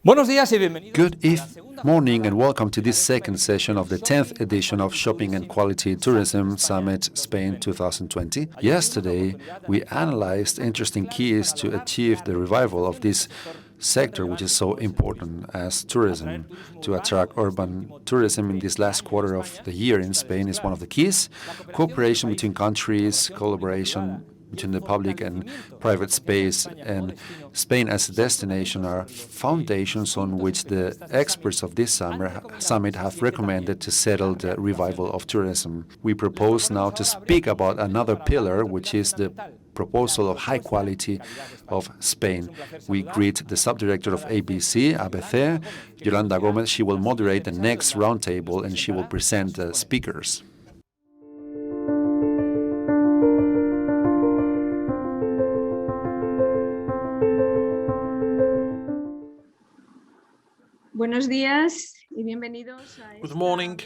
Good morning and welcome to this second session of the 10th edition of Shopping and Quality Tourism Summit Spain 2020. Yesterday, we analyzed interesting keys to achieve the revival of this sector, which is so important as tourism. To attract urban tourism in this last quarter of the year in Spain is one of the keys. Cooperation between countries, collaboration between the public and private space, and Spain as a destination are foundations on which the experts of this summit have recommended to settle the revival of tourism. We propose now to speak about another pillar, which is the proposal of high quality of Spain. We greet the subdirector of ABC, Yolanda Gomez. She will moderate the next roundtable and she will present the speakers. Good morning.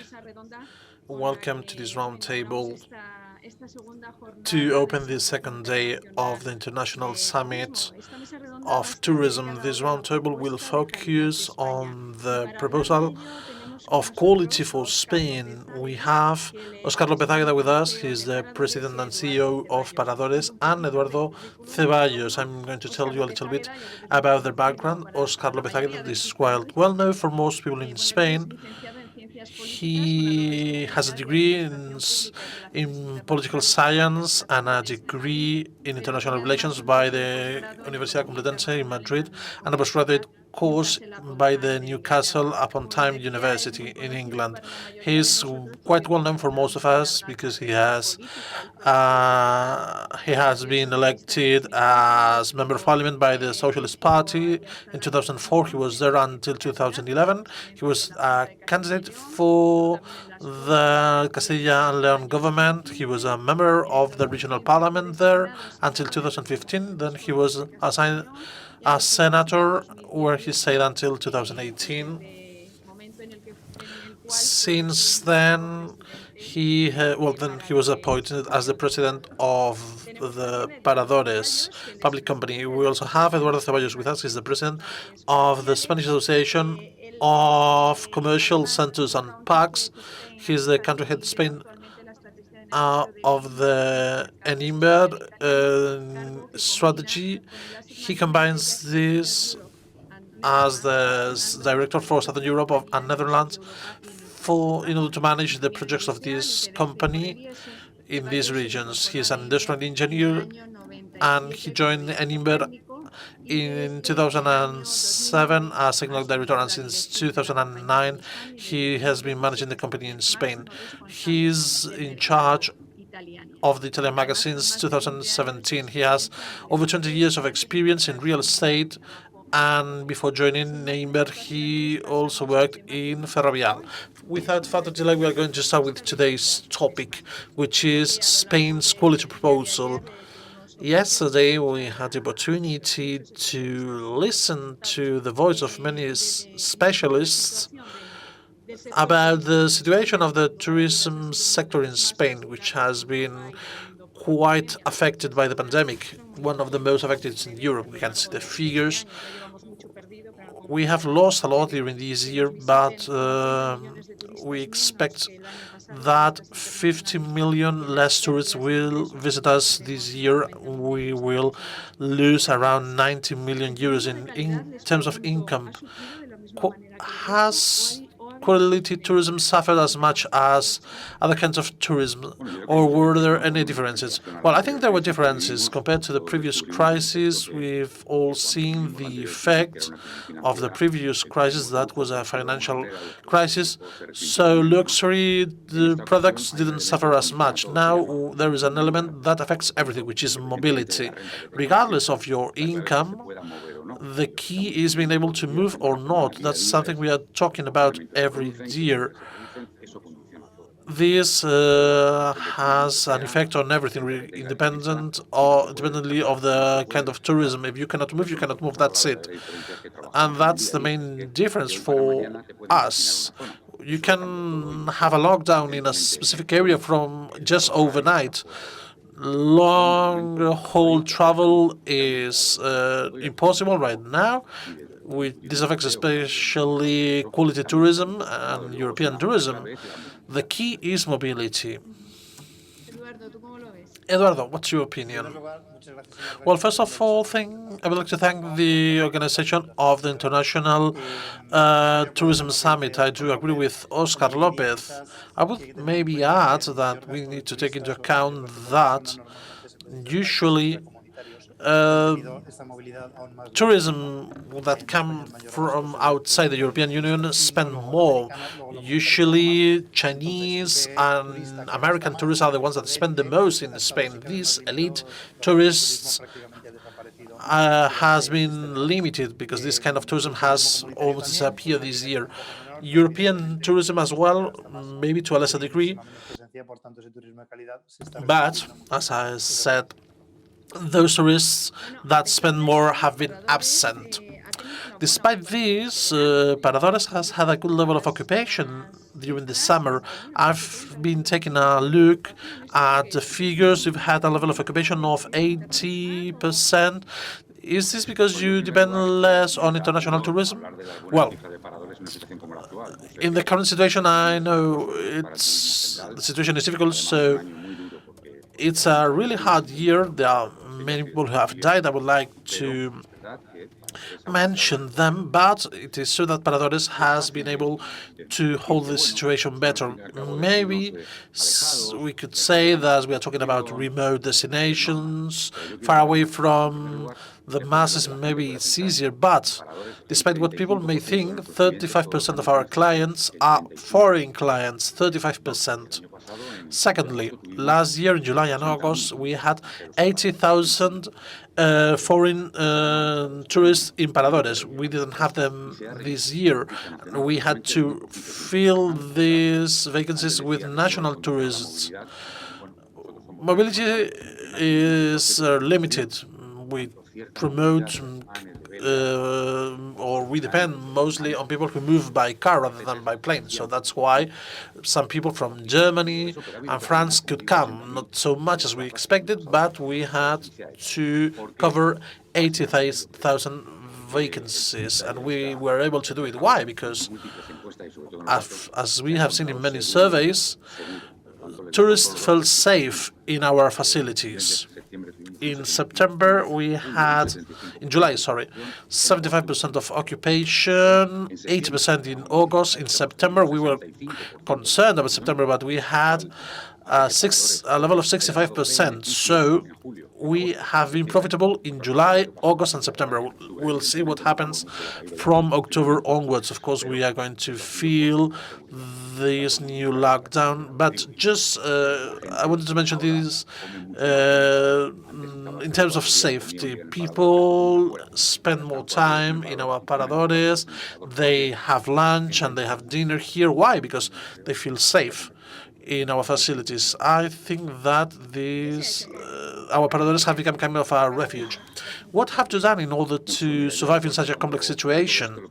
Welcome to this roundtable to open the second day of the International Summit of Tourism. This roundtable will focus on the proposal of quality for Spain. We have Óscar López Águeda with us. He's the president and CEO of Paradores, and Eduardo Ceballos. I'm going to tell you a little bit about their background. Óscar López Águeda is quite well known for most people in Spain. He has a degree in political science and a degree in international relations by the Universidad Complutense in Madrid, and a postgraduate course by the Newcastle upon Tyne University in England. He's quite well known for most of us because he has been elected as Member of Parliament by the Socialist Party in 2004. He was there until 2011. He was a candidate for the Castilla and Leon government. He was a member of the regional parliament there until 2015. Then he was assigned as senator, where he stayed until 2018. Since then, he was appointed as the president of the Paradores public company. We also have Eduardo Ceballos with us. He's the president of the Spanish Association of Commercial Centers and Parks. He's the country head Spain of the Enimber strategy. He combines this as the director for Southern Europe and Netherlands in order to manage the projects of this company in these regions. He is an industrial engineer, and he joined Enimber in 2007 as technical director, and since 2009 he has been managing the company in Spain. He's in charge of the Italian magazine since 2017. He has over 20 years of experience in real estate, and before joining Enimber, he also worked in Ferrovial. Without further delay, we are going to start with today's topic, which is Spain's quality proposal. Yesterday, we had the opportunity to listen to the voice of many specialists about the situation of the tourism sector in Spain, which has been quite affected by the pandemic, one of the most affected in Europe. We can see the figures. We have lost a lot during this year, but we expect that 50 million less tourists will visit us this year. We will lose around 90 million euros in terms of income. Has quality tourism suffered as much as other kinds of tourism, or were there any differences? Well, I think there were differences. Compared to the previous crisis, we've all seen the effect of the previous crisis. That was a financial crisis. So luxury products didn't suffer as much. Now there is an element that affects everything, which is mobility. Regardless of your income, the key is being able to move or not. That's something we are talking about every year. This has an effect on everything, independently of the kind of tourism. If you cannot move, you cannot move. That's it. And that's the main difference for us. You can have a lockdown in a specific area from just overnight. Long haul travel is impossible right now. This affects especially quality tourism and European tourism. The key is mobility. Eduardo, what's your opinion? Well, first of all, I would like to thank the organization of the International Tourism Summit. I do agree with Oscar Lopez. I would maybe add that we need to take into account that usually uh, tourism that come from outside the European Union spend more. Usually, Chinese and American tourists are the ones that spend the most in Spain. These elite tourists has been limited because this kind of tourism has almost disappeared this year. European tourism as well, maybe to a lesser degree, but as I said, those tourists that spend more have been absent. Despite this, Paradores has had a good level of occupation during the summer. I've been taking a look at the figures. We've had a level of occupation of 80%. Is this because you depend less on international tourism? Well, in the current situation, I know the situation is difficult, so it's a really hard year. There are many people who have died. I would like to mention them, but it is true that Paradores has been able to hold the situation better. Maybe we could say that we are talking about remote destinations, far away from the masses. Maybe it's easier, but despite what people may think, 35% of our clients are foreign clients, 35%. Secondly, last year in July and August, we had 80,000 foreign tourists in Paradores. We didn't have them this year. We had to fill these vacancies with national tourists. Mobility is limited. We promote or we depend mostly on people who move by car rather than by plane. So that's why some people from Germany and France could come. Not so much as we expected, but we had to cover 80,000 vacancies, and we were able to do it. Why? Because as we have seen in many surveys, tourists felt safe in our facilities. In July, 75% of occupation, 80% in August. In September, we were concerned about September, but we had a level of 65%. So we have been profitable in July, August, and September. We'll see what happens from October onwards. Of course, we are going to feel this new lockdown, but just I wanted to mention this in terms of safety. People spend more time in our paradores. They have lunch and they have dinner here. Why? Because they feel safe in our facilities. I think that our paradores have become kind of a refuge. What have to done in order to survive in such a complex situation?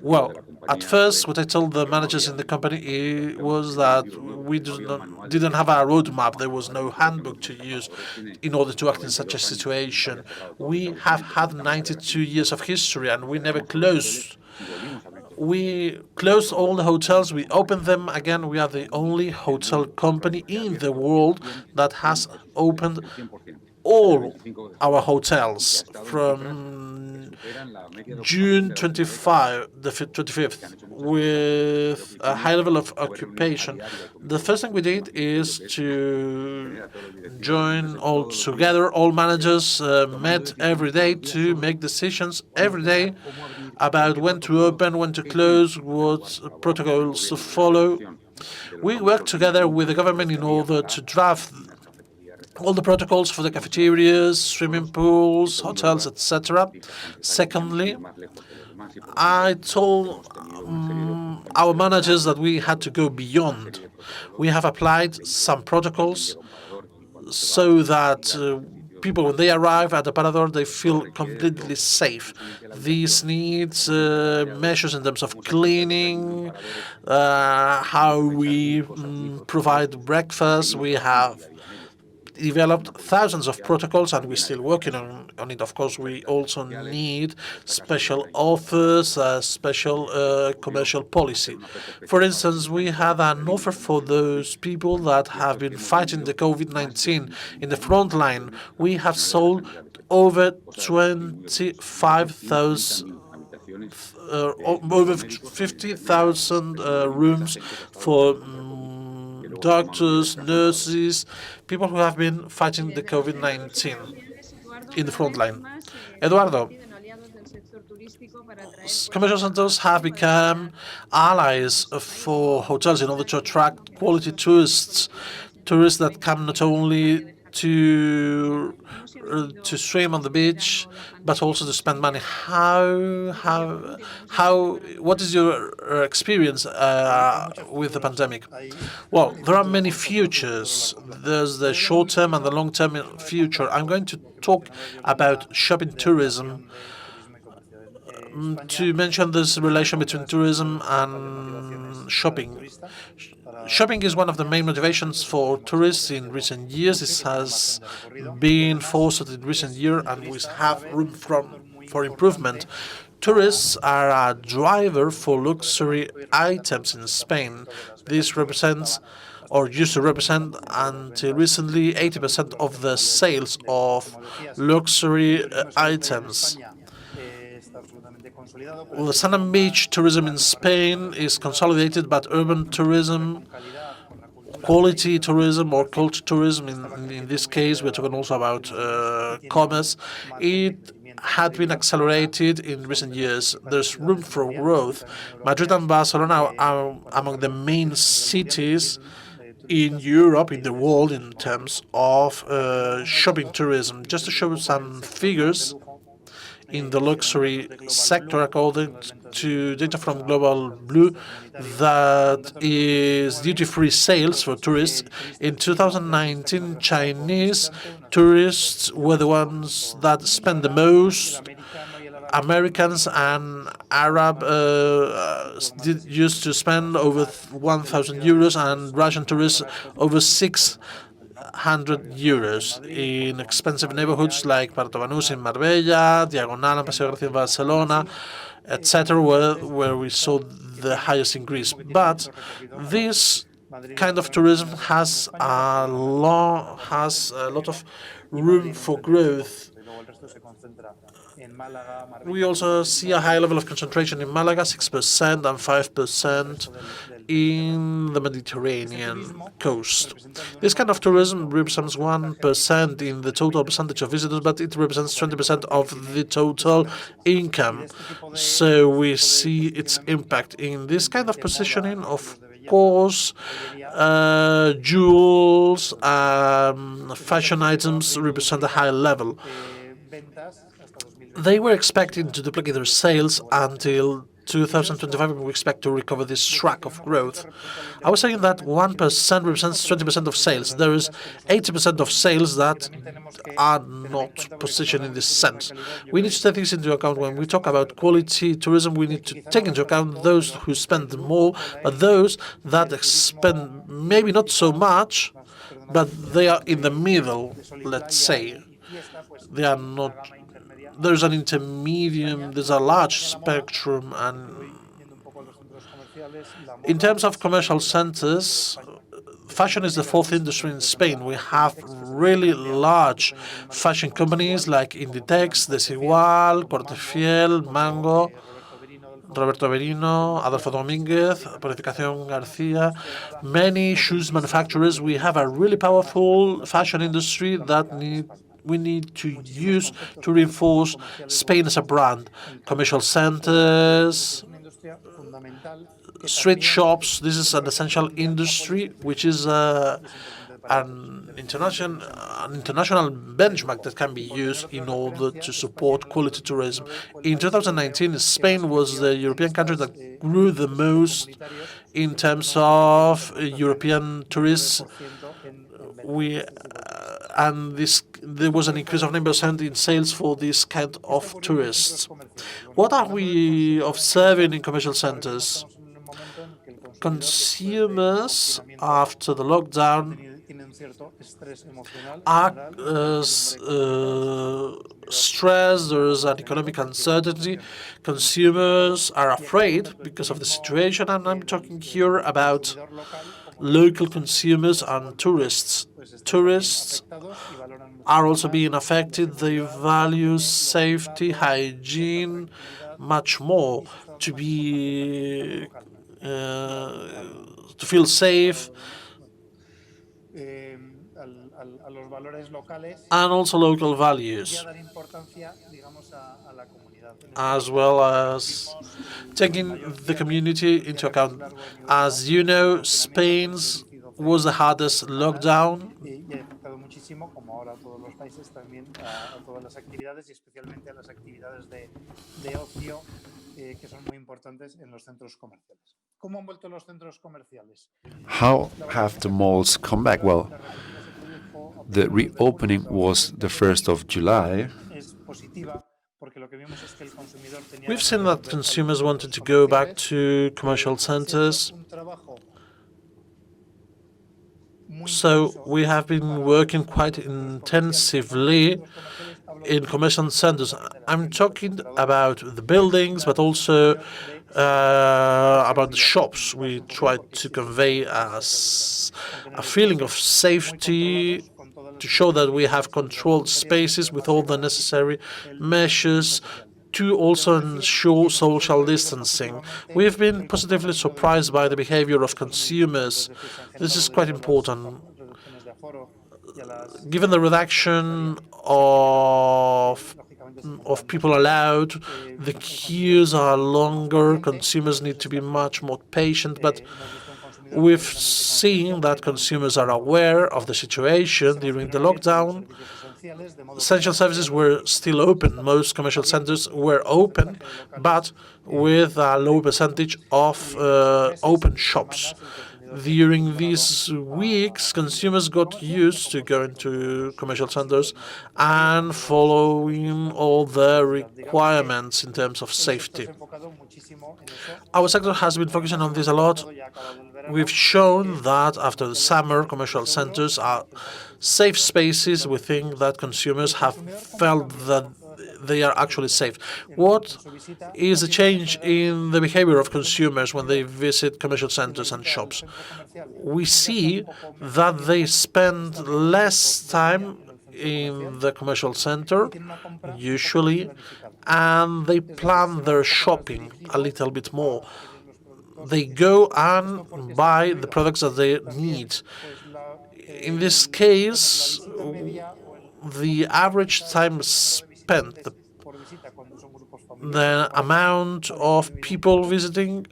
Well, at first, what I told the managers in the company was that we didn't have a roadmap. There was no handbook to use in order to act in such a situation. We have had 92 years of history, and we never closed. We closed all the hotels. We opened them again. We are the only hotel company in the world that has opened all our hotels from June 25th, with a high level of occupation. The first thing we did is to join all together. All managers met every day to make decisions every day about when to open, when to close, what protocols to follow. We worked together with the government in order to draft all the protocols for the cafeterias, swimming pools, hotels, etc. Secondly, I told our managers that we had to go beyond. We have applied some protocols so that people, when they arrive at the Parador, they feel completely safe. This needs measures in terms of cleaning, how we provide breakfast. We have developed thousands of protocols, and we're still working on it. Of course, we also need special offers, special commercial policy. For instance, we have an offer for those people that have been fighting the COVID-19 in the front line. We have sold over 25,000 over 50,000 rooms for doctors, nurses, people who have been fighting the COVID-19 in the front line. Eduardo, commercial centers have become allies for hotels in order to attract quality tourists, tourists that come not only to swim on the beach, but also to spend money. What is your experience with the pandemic? Well, there are many futures. There's the short term and the long term future. I'm going to talk about shopping tourism to mention this relation between tourism and shopping. Shopping is one of the main motivations for tourists in recent years. This has been fostered in recent years, and we have room for improvement. Tourists are a driver for luxury items in Spain. This represents, or used to represent until recently, 80% of the sales of luxury items. Well, the sand and beach tourism in Spain is consolidated, but urban tourism, quality tourism or culture tourism, in this case, we're talking also about commerce, it had been accelerated in recent years. There's room for growth. Madrid and Barcelona are among the main cities in Europe, in the world, in terms of shopping tourism. Just to show some figures, in the luxury sector, according to data from Global Blue, that is duty-free sales for tourists. In 2019, Chinese tourists were the ones that spent the most. Americans and Arab used to spend over 1,000 euros, and Russian tourists over 600 euros in expensive neighborhoods like Puerto Banús in Marbella, Diagonal and Paseo Gracia in Barcelona, etc., where we saw the highest increase. But this kind of tourism has a lot of room for growth. We also see a high level of concentration in Malaga, 6% and 5% in the Mediterranean coast. This kind of tourism represents 1% in the total percentage of visitors, but it represents 20% of the total income. So we see its impact in this kind of positioning. Of course, jewels, fashion items represent a high level. They were expecting to duplicate their sales until 2025, and we expect to recover this track of growth. I was saying that 1% represents 20% of sales. There is 80% of sales that are not positioned in this sense. We need to take this into account when we talk about quality tourism. We need to take into account those who spend more, but those that spend maybe not so much, but they are in the middle, let's say. They are not. There's an intermediate, there's a large spectrum, and in terms of commercial centers, fashion is the fourth industry in Spain. We have really large fashion companies like Inditex, Desigual, Cortefiel, Mango, Roberto Berino, Adolfo Domínguez, Purificación García, many shoes manufacturers. We have a really powerful fashion industry that we need to use to reinforce Spain as a brand. Commercial centers, street shops, this is an essential industry, which is an international benchmark that can be used in order to support quality tourism. In 2019, Spain was the European country that grew the most in terms of European tourists. There was an increase of 9% in sales for this kind of tourists. What are we observing in commercial centers? Consumers, after the lockdown, are stressed, there is an economic uncertainty. Consumers are afraid because of the situation, and I'm talking here about local consumers and tourists. Tourists are also being affected. They value safety, hygiene much more to be to feel safe, and also local values, as well as taking the community into account. As you know, Spain's was the hardest lockdown. How have the malls come back? Well, the reopening was the 1st of July. We've seen that consumers wanted to go back to commercial centers. So we have been working quite intensively in commercial centers. I'm talking about the buildings, but also about the shops. We try to convey a feeling of safety, to show that we have controlled spaces with all the necessary measures to also ensure social distancing. We've been positively surprised by the behavior of consumers. This is quite important. Given the reduction of people allowed, the queues are longer, consumers need to be much more patient, but we've seen that consumers are aware of the situation during the lockdown. Essential services were still open. Most commercial centers were open, but with a low percentage of open shops. During these weeks, consumers got used to going to commercial centers and following all the requirements in terms of safety. Our sector has been focusing on this a lot. We've shown that after the summer, commercial centers are safe spaces. We think that consumers have felt that they are actually safe. What is the change in the behavior of consumers when they visit commercial centers and shops? We see that they spend less time in the commercial center, usually, and they plan their shopping a little bit more. They go and buy the products that they need. In this case, the average time spent, the amount of people visiting,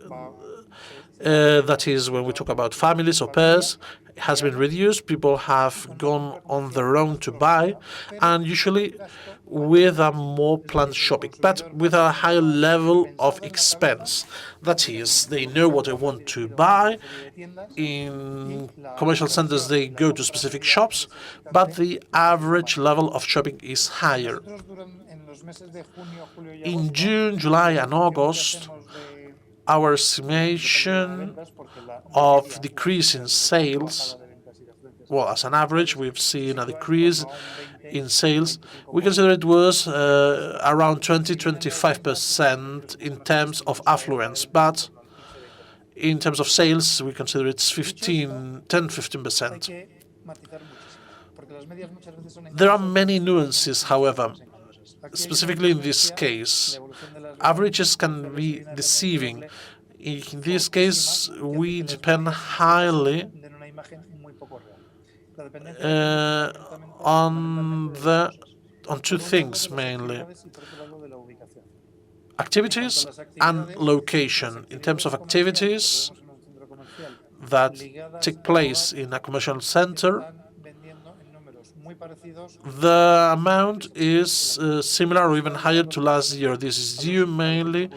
that is, when we talk about families or pairs, has been reduced. People have gone on their own to buy, and usually with a more planned shopping, but with a higher level of expense. That is, they know what they want to buy. In commercial centers, they go to specific shops, but the average level of shopping is higher. In June, July, and August, our estimation of decrease in sales, well, as an average, we've seen a decrease in sales. We consider it was around 20-25% in terms of affluence, but in terms of sales, we consider it's 10-15%. There are many nuances, however. Specifically in this case, averages can be deceiving. In this case, we depend highly on two things mainly: activities and location. In terms of activities that take place in a commercial center, the amount is similar or even higher to last year. This is due mainly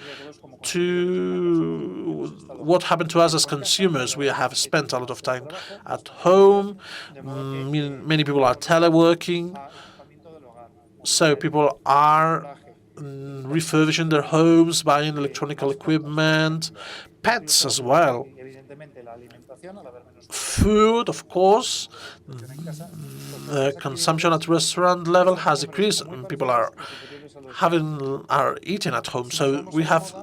to what happened to us as consumers. We have spent a lot of time at home. Many people are teleworking, so people are refurbishing their homes, buying electronic equipment, pets as well. Food, of course, the consumption at restaurant level has decreased, and people are eating at home. So we have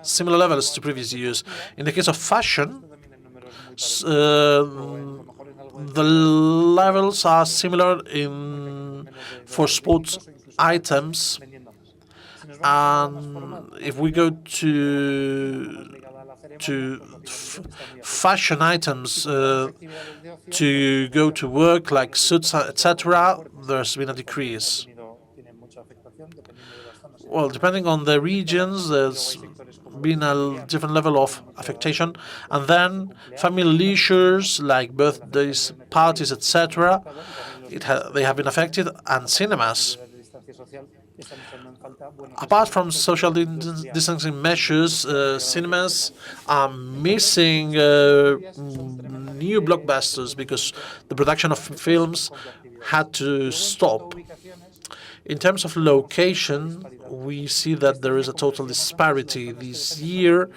similar levels to previous years. In the case of fashion, the levels are similar in for sports items, and if we go to fashion items to go to work, like suits, etc., there's been a decrease. Well, depending on the regions, there's been a different level of affectation. And then family leisures like birthdays, parties, etc., they have been affected, and cinemas. Apart from social distancing measures, cinemas are missing new blockbusters because the production of films had to stop. In terms of location, we see that there is a total disparity this year.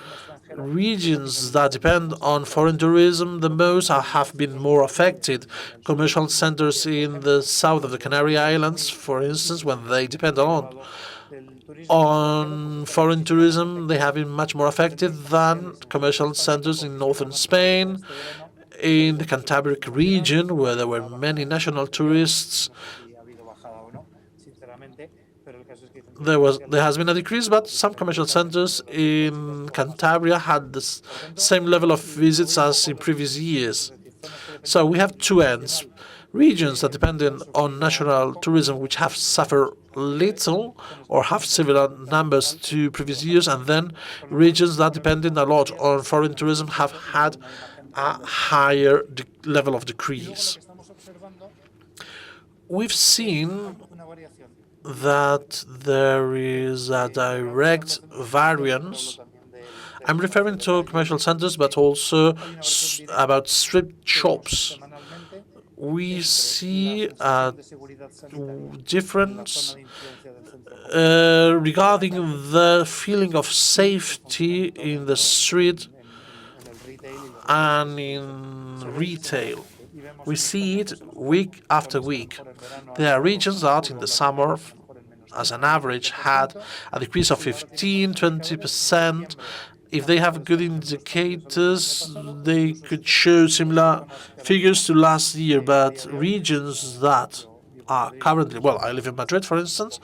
Regions that depend on foreign tourism the most have been more affected. Commercial centers in the south of the Canary Islands, for instance, when they depend on foreign tourism, they have been much more affected than commercial centers in northern Spain, in the Cantabric region, where there were many national tourists. There has been a decrease, but some commercial centers in Cantabria had the same level of visits as in previous years. So we have two ends: regions that depend on national tourism, which have suffered little or have similar numbers to previous years, and then regions that depended a lot on foreign tourism have had a higher level of decrease. We've seen that there is a direct variance. I'm referring to commercial centers, but also about strip shops. We see a difference regarding the feeling of safety in the street and in retail. We see it week after week. There are regions that in the summer, as an average, had a decrease of 15–20%. If they have good indicators, they could show similar figures to last year. But regions that are currently, well, I live in Madrid, for instance,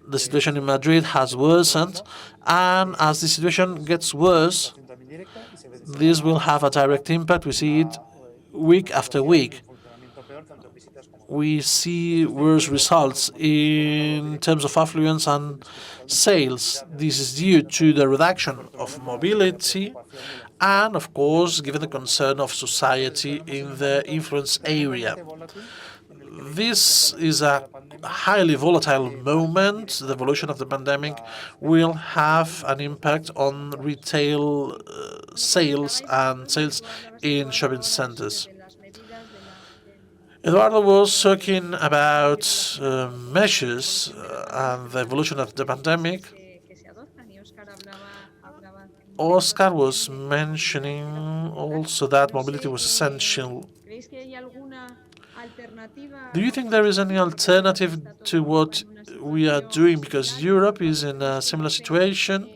the situation in Madrid has worsened, and as the situation gets worse, this will have a direct impact. We see it week after week. We see worse results in terms of affluence and sales. This is due to the reduction of mobility and, of course, given the concern of society in the influence area. This is a highly volatile moment. The evolution of the pandemic will have an impact on retail sales and sales in shopping centers. Eduardo was talking about measures and the evolution of the pandemic. Oscar was mentioning also that mobility was essential. Do you think there is any alternative to what we are doing? Because Europe is in a similar situation.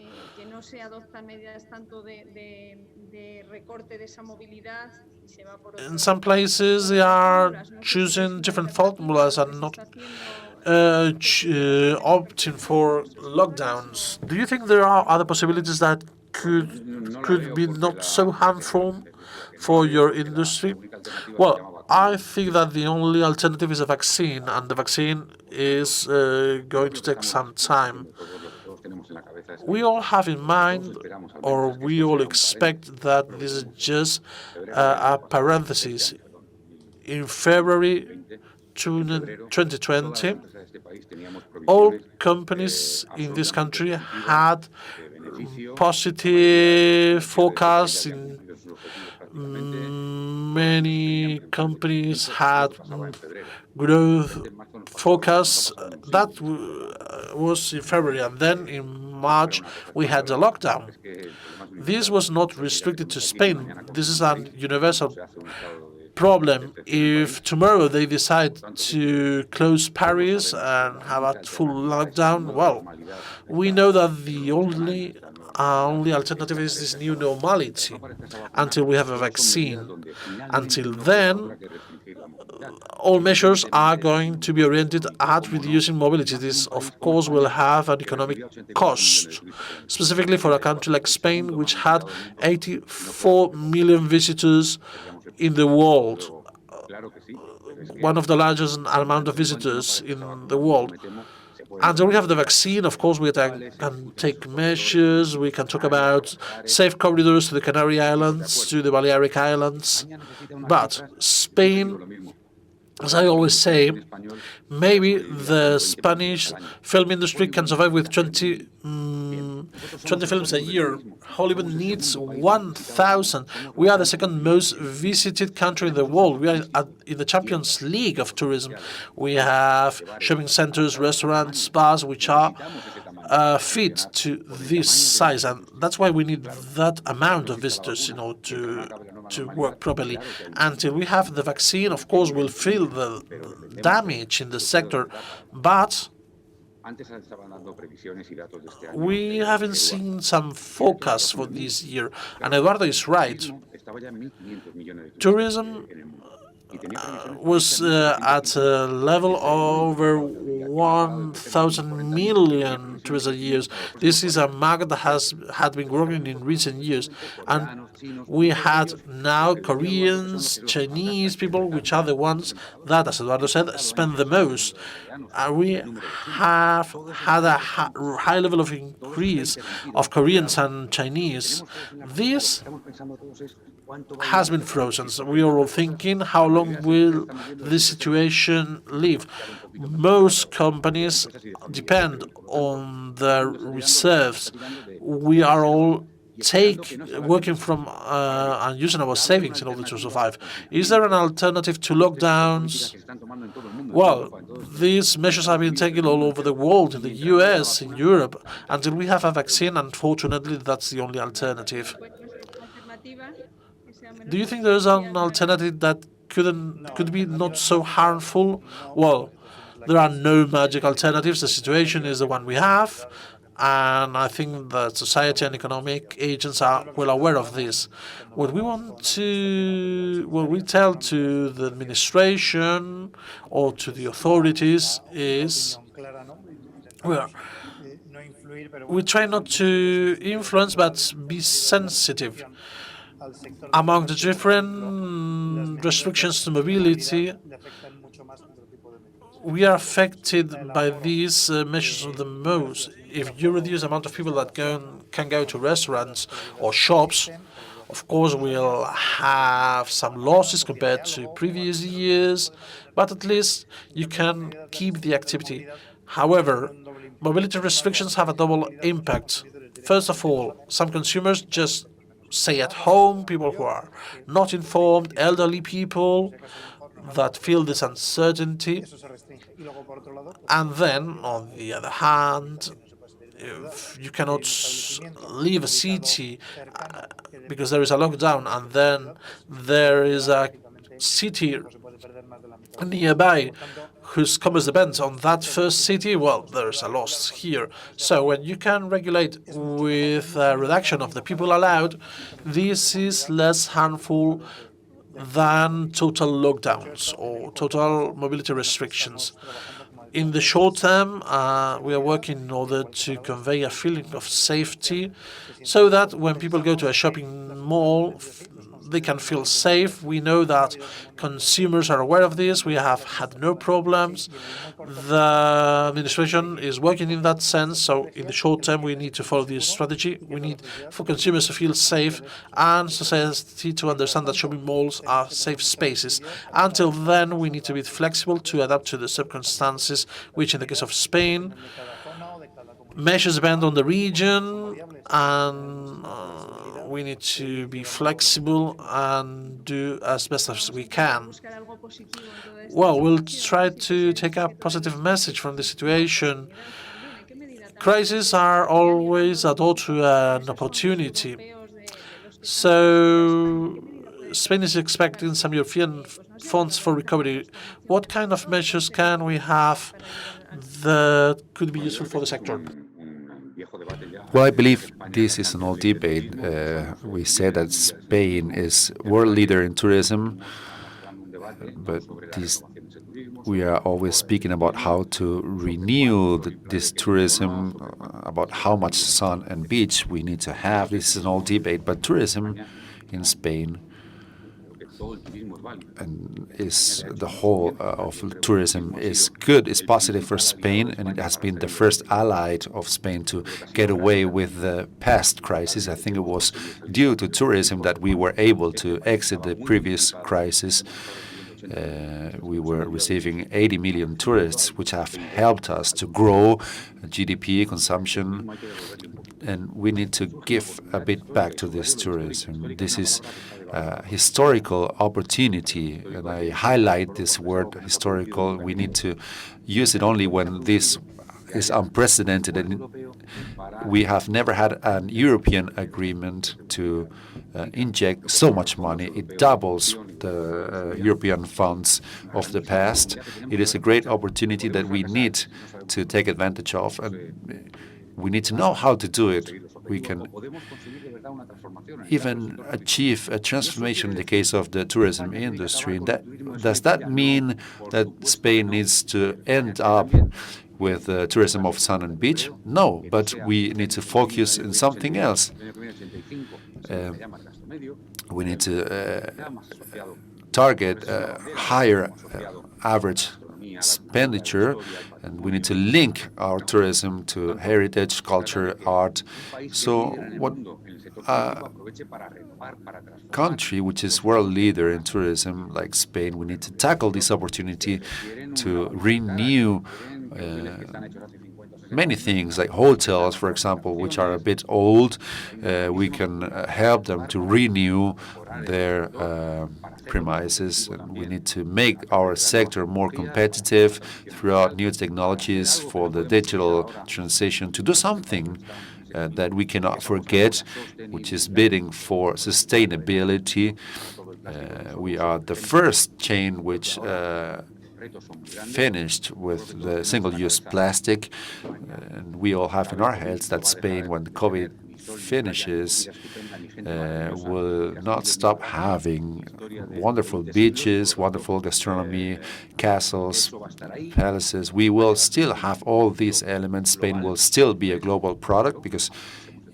In some places, they are choosing different formulas and not opting for lockdowns. Do you think there are other possibilities that could be not so harmful for your industry? Well, I think that the only alternative is a vaccine, and the vaccine is going to take some time. We all have in mind, or we all expect, that this is just a parenthesis. In February 2020, all companies in this country had positive forecasts. Many companies had growth forecasts. That was in February, and then in March we had the lockdown. this was not restricted to Spain. This is a universal problem. If tomorrow they decide to close Paris and have a full lockdown, well, we know that the only alternative is this new normality until we have a vaccine. Until then, all measures are going to be oriented at reducing mobility. This, of course, will have an economic cost, specifically for a country like Spain, which had 84 million visitors in the world, one of the largest amount of visitors in the world. Until we have the vaccine, of course, we can take measures. We can talk about safe corridors to the Canary Islands, to the Balearic Islands. But Spain, as I always say, maybe the Spanish film industry can survive with 20 films a year. Hollywood needs 1,000. We are the second most visited country in the world. We are in the Champions League of tourism. We have shopping centers, restaurants, bars, which are fit to this size, and that's why we need that amount of visitors, to work properly. Until we have the vaccine, of course, we'll feel the damage in the sector, but we haven't seen some forecast for this year. And Eduardo is right. Tourism was at a level over 1,000 million tourists a year. This is a market that had been growing in recent years, and we had now Koreans, Chinese people, which are the ones that, as Eduardo said, spend the most. We have had a high level of increase of Koreans and Chinese. This has been frozen. So we are all thinking, how long will this situation live? Most companies depend on their reserves. We are all working from and using our savings in order to survive. Is there an alternative to lockdowns? Well, these measures have been taken all over the world, in the US, in Europe. Until we have a vaccine, unfortunately, that's the only alternative. Do you think there is an alternative that could be not so harmful? Well, there are no magic alternatives. The situation is the one we have, and I think that society and economic agents are well aware of this. What we tell to the administration or to the authorities is, we try not to influence, but be sensitive. Among the different restrictions to mobility, we are affected by these measures the most. If you reduce the amount of people that can go to restaurants or shops, of course we'll have some losses compared to previous years, but at least you can keep the activity. However, mobility restrictions have a double impact. First of all, some consumers just stay at home, people who are not informed, elderly people that feel this uncertainty. And then, on the other hand, if you cannot leave a city because there is a lockdown, and then there is a city nearby whose commerce depends on that first city, well, there's a loss here. So when you can regulate with a reduction of the people allowed, this is less harmful than total lockdowns or total mobility restrictions. In the short term, we are working in order to convey a feeling of safety so that when people go to a shopping mall, they can feel safe. We know that consumers are aware of this. We have had no problems. The administration is working in that sense. So in the short term, we need to follow this strategy. We need for consumers to feel safe and society to understand that shopping malls are safe spaces. Until then, we need to be flexible to adapt to the circumstances, which in the case of Spain, measures depend on the region, and we need to be flexible and do as best as we can. Well, we'll try to take a positive message from the situation. Crises are always a door to an opportunity. So Spain is expecting some European funds for recovery. What kind of measures can we have that could be useful for the sector? Well, I believe this is an old debate. We say that Spain is world leader in tourism, but we are always speaking about how to renew this tourism, about how much sun and beach we need to have. This is an old debate, but tourism in Spain and is the whole of tourism is good, is positive for Spain, and it has been the first ally of Spain to get away with the past crisis. I think it was due to tourism that we were able to exit the previous crisis. We were receiving 80 million tourists, which have helped us to grow GDP, consumption, and we need to give a bit back to this tourism. This is a historical opportunity, and I highlight this word historical. We need to use it only when this is unprecedented, and we have never had an European agreement to inject so much money. It doubles the European funds of the past. It is a great opportunity that we need to take advantage of, and we need to know how to do it. We can even achieve a transformation in the case of the tourism industry. Does that mean that Spain needs to end up with tourism of sun and beach? No, but we need to focus on something else. We need to target higher average expenditure, and we need to link our tourism to heritage, culture, art. So what country which is world leader in tourism like Spain, we need to tackle this opportunity to renew many things like hotels, for example, which are a bit old. We can help them to renew their premises. And we need to make our sector more competitive throughout new technologies for the digital transition, to do something that we cannot forget, which is bidding for sustainability. We are the first chain which finished with the single-use plastic, and we all have in our heads that Spain, when the COVID finishes, will not stop having wonderful beaches, wonderful gastronomy, castles, palaces. We will still have all these elements. Spain will still be a global product because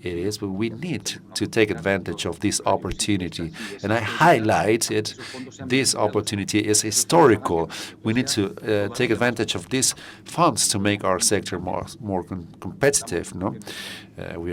it is, but we need to take advantage of this opportunity. And I highlighted this opportunity is historical. We need to take advantage of these funds to make our sector more competitive. No, we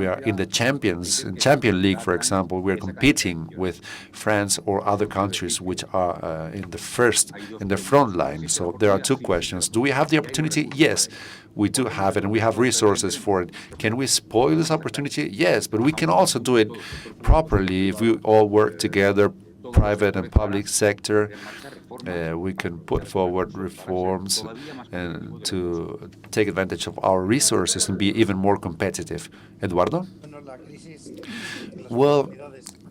are in the Champion League, for example. We are competing with France or other countries which are in the front line. So there are two questions. Do we have the opportunity? Yes. We do have it, and we have resources for it. Can we spoil this opportunity? Yes, but we can also do it properly if we all work together, private and public sector. We can put forward reforms and to take advantage of our resources and be even more competitive. Eduardo? Well,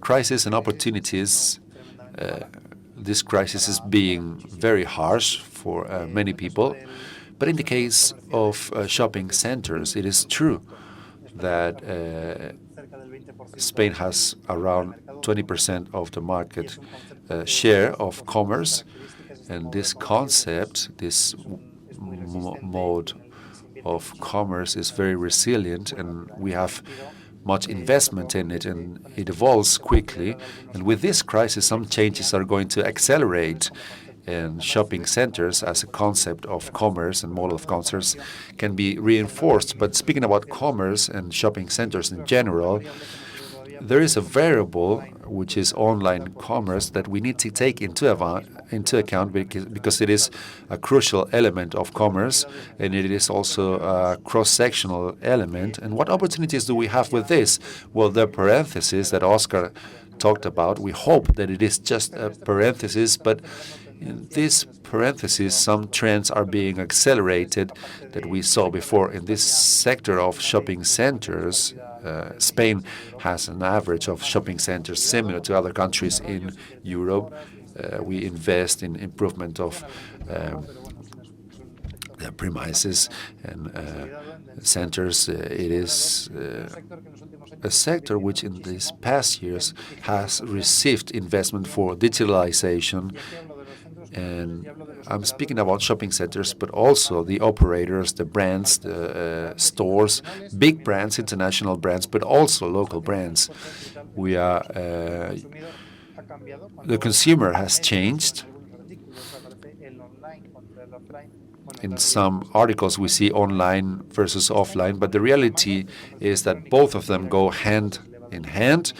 crisis and opportunities. This crisis is being very harsh for many people. But in the case of shopping centers, it is true that Spain has around 20% of the market share of commerce, and this concept, this mode of commerce is very resilient, and we have much investment in it, and it evolves quickly. And with this crisis, some changes are going to accelerate, and shopping centers as a concept of commerce and model of commerce can be reinforced. But speaking about commerce and shopping centers in general, there is a variable which is online commerce that we need to take into account because it is a crucial element of commerce, and it is also a cross-sectional element. And what opportunities do we have with this? Well, the parenthesis that Oscar talked about, we hope that it is just a parenthesis, but In this parenthesis, some trends are being accelerated that we saw before. In this sector of shopping centers, Spain has an average of shopping centers similar to other countries in Europe. We invest in improvement of the premises and centers. It is a sector which in these past years has received investment for digitalization. And I'm speaking about shopping centers, but also the operators, the brands, the stores, big brands, international brands, but also local brands. We are the consumer has changed. In some articles, we see online versus offline, but the reality is that both of them go hand in hand.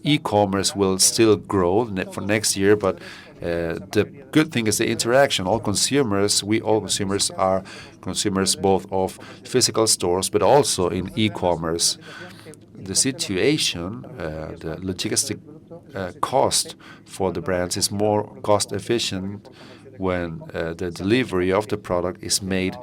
E-commerce will still grow for next year, but the good thing is the interaction. All consumers are consumers both of physical stores, but also in e-commerce. The situation, the logistic cost for the brands is more cost efficient when the delivery of the product is made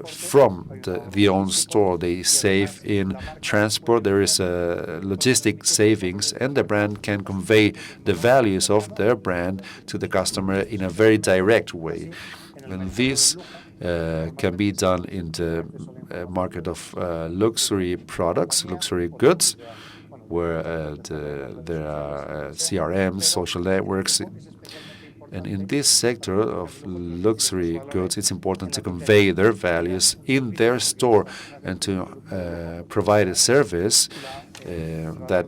from the own store. They save in transport. There is a logistic savings, and the brand can convey the values of their brand to the customer in a very direct way. And this can be done in the market of luxury products, luxury goods, where there are CRMs, social networks. And in this sector of luxury goods, it's important to convey their values in their store and to provide a service that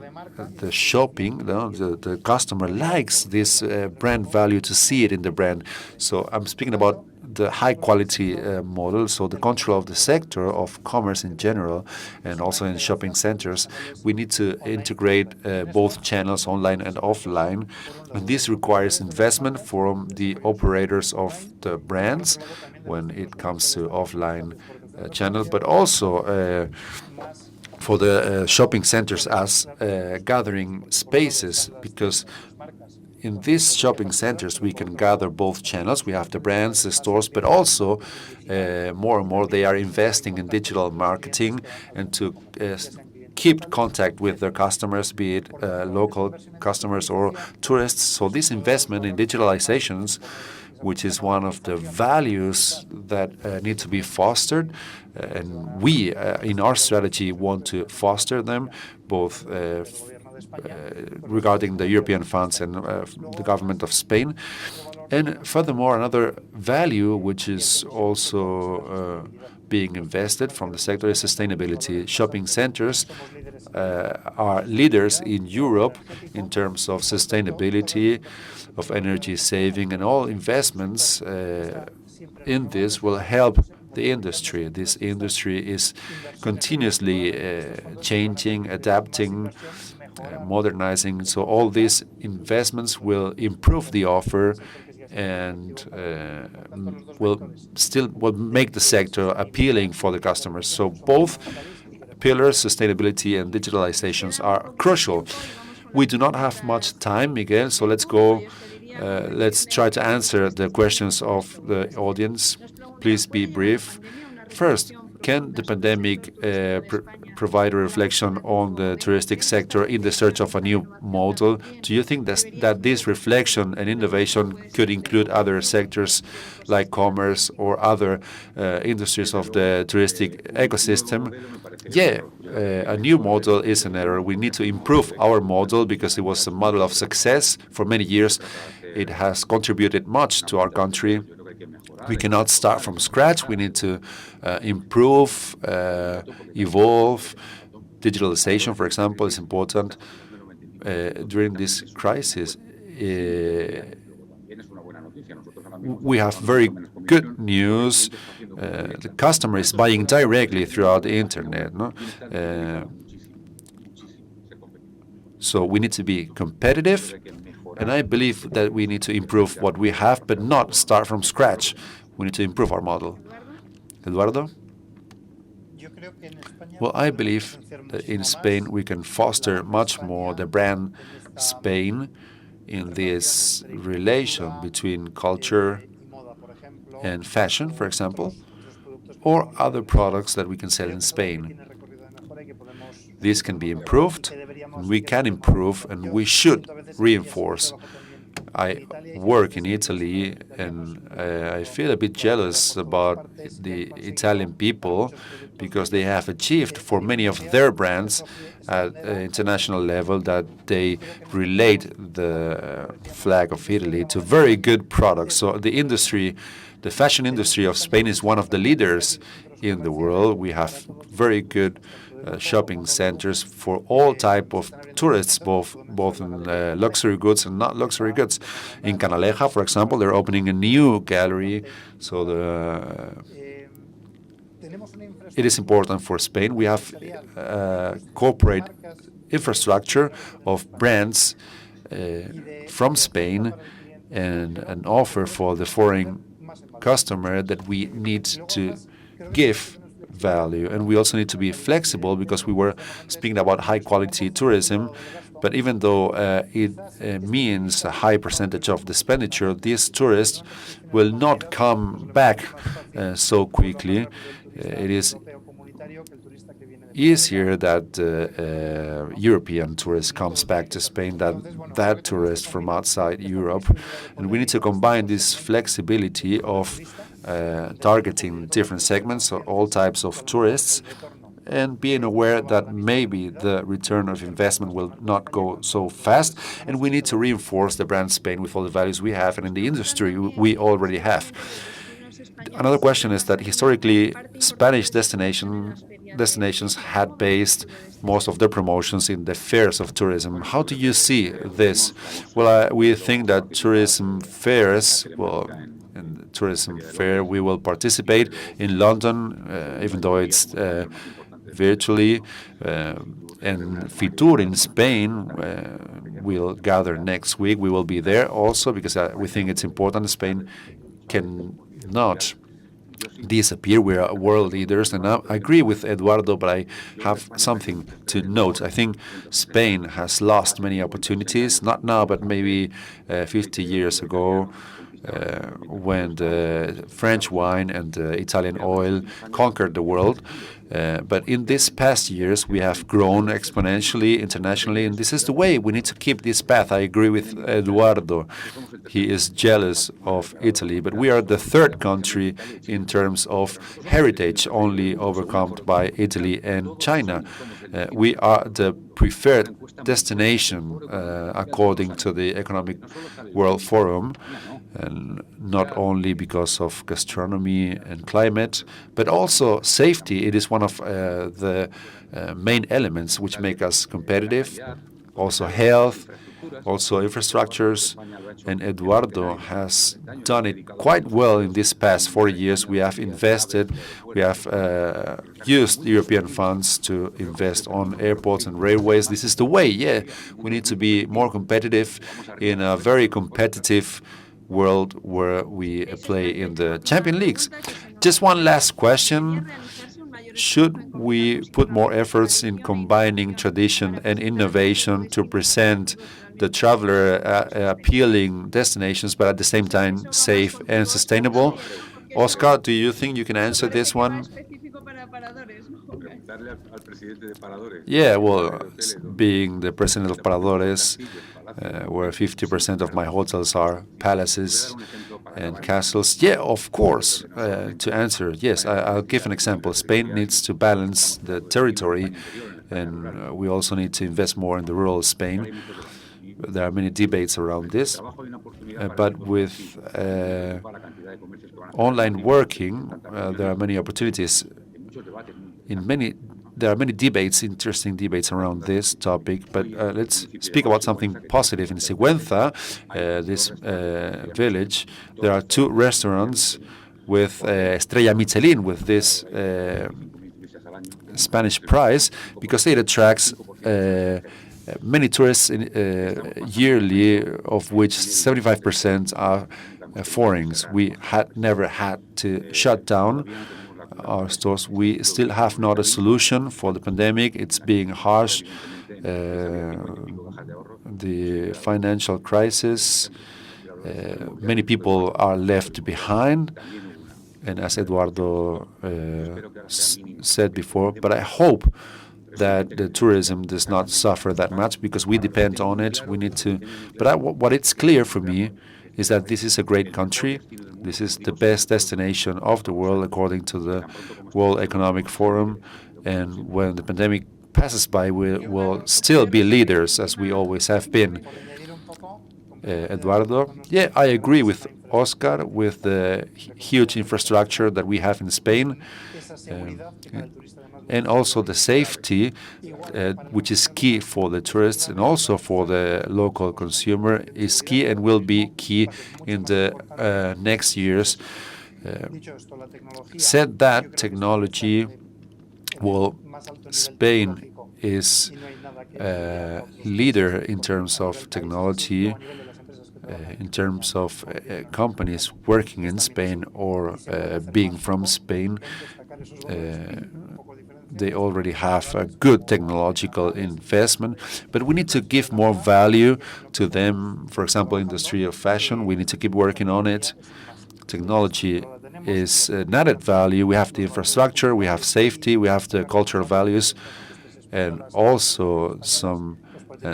the customer likes this brand value, to see it in the brand. So I'm speaking about the high quality model, so the control of the sector of commerce in general and also in shopping centers. We need to integrate both channels, online and offline, and this requires investment from the operators of the brands when it comes to offline channel, but also for the shopping centers as gathering spaces, because in these shopping centers, we can gather both channels. We have the brands, the stores, but also more and more they are investing in digital marketing and to keep contact with their customers, be it local customers or tourists. So this investment in digitalizations, which is one of the values that need to be fostered, and we in our strategy want to foster them, both regarding the European funds and the government of Spain. And furthermore, another value which is also being invested from the sector is sustainability. Shopping centers are leaders in Europe in terms of sustainability, of energy saving, and all investments in this will help the industry. This industry is continuously changing, adapting, modernizing. So all these investments will improve the offer and will make the sector appealing for the customers. So both pillars, sustainability and digitalizations, are crucial. We do not have much time, Miguel, so let's go. Let's try to answer the questions of the audience. Please be brief. First, can the pandemic provide a reflection on the touristic sector in the search of a new model? Do you think that this reflection and innovation could include other sectors like commerce or other industries of the touristic ecosystem? Yeah, a new model is an error. We need to improve our model because it was a model of success for many years. It has contributed much to our country. We cannot start from scratch. We need to improve, evolve. Digitalization, for example, is important. During this crisis, we have very good news. The customer is buying directly throughout the internet. No? So we need to be competitive. And I believe that we need to improve what we have, but not start from scratch. We need to improve our model. Eduardo? Well, I believe that in Spain we can foster much more the brand Spain in this relation between culture and fashion, for example, or other products that we can sell in Spain. This can be improved, and we can improve, and we should reinforce. I work in Italy, and I feel a bit jealous about the Italian people because they have achieved for many of their brands at international level that they relate the flag of Italy to very good products. So the industry, the fashion industry of Spain is one of the leaders in the world. We have very good shopping centers for all type of tourists, both in luxury goods and not luxury goods. In Canaleja, for example, they're opening a new gallery. So it is important for Spain. We have corporate infrastructure of brands from Spain and an offer for the foreign customer that we need to give value. And we also need to be flexible because we were speaking about high quality tourism. But even though it means a high percentage of the expenditure, these tourists will not come back so quickly. It is easier that European tourist comes back to Spain than that tourist from outside Europe. And we need to combine this flexibility of targeting different segments or all types of tourists and being aware that maybe the return of investment will not go so fast. And we need to reinforce the brand Spain with all the values we have and in the industry we already have. Another question is that historically Spanish destinations had based most of their promotions in the fairs of tourism. How do you see this? Well, we think that tourism fairs, in the tourism fair we will participate in London, even though it's virtually, and Fitur in Spain will gather next week. We will be there also because we think it's important. Spain cannot disappear. We are world leaders, and I agree with Eduardo, but I have something to note. I think Spain has lost many opportunities, not now, but maybe 50 years ago, when the French wine and the Italian oil conquered the world. But in these past years, we have grown exponentially internationally, and this is the way. We need to keep this path. I agree with Eduardo. He is jealous of Italy, but we are the third country in terms of heritage, only overcome by Italy and China. We are the preferred destination according to the Economic World Forum, and not only because of gastronomy and climate, but also safety. It is one of the main elements which make us competitive. Also health, also infrastructures, and Eduardo has done it quite well in these past 4 years. We have invested, we have used European funds to invest on airports and railways. This is the way, yeah. We need to be more competitive in a very competitive world where we play in the Champions Leagues. Just one last question. Should we put more efforts in combining tradition and innovation to present the traveler appealing destinations, but at the same time safe and sustainable? Oscar, do you think you can answer this one? Yeah, well, being the president of Paradores, where 50% of my hotels are palaces and castles. Yeah, of course. To answer, yes, I'll give an example. Spain needs to balance the territory, and we also need to invest more in the rural Spain. There are many debates around this, but with online working, there are many opportunities. There are many debates, interesting debates around this topic, but let's speak about something positive. In Sigüenza, this village, there are 2 restaurants with Estrella Michelin, with this Spanish prize, because it attracts many tourists yearly, of which 75% are foreigners. We had never had to shut down our stores. We still have not a solution for the pandemic. It's being harsh the financial crisis, many people are left behind, and as Eduardo said before, but I hope that the tourism does not suffer that much because we depend on it. We need to, but what it's clear for me is that this is a great country. This is the best destination of the world according to the World Economic Forum. And when the pandemic passes by, we will still be leaders as we always have been. Eduardo? Yeah, I agree with Oscar with the huge infrastructure that we have in Spain. And also the safety, which is key for the tourists and also for the local consumer, is key and will be key in the next years. Said that, technology, well, Spain is leader in terms of technology, in terms of companies working in Spain or being from Spain. They already have a good technological investment, but we need to give more value to them. For example, industry of fashion, we need to keep working on it. Technology is an added value. We have the infrastructure, we have safety, we have the cultural values, and also some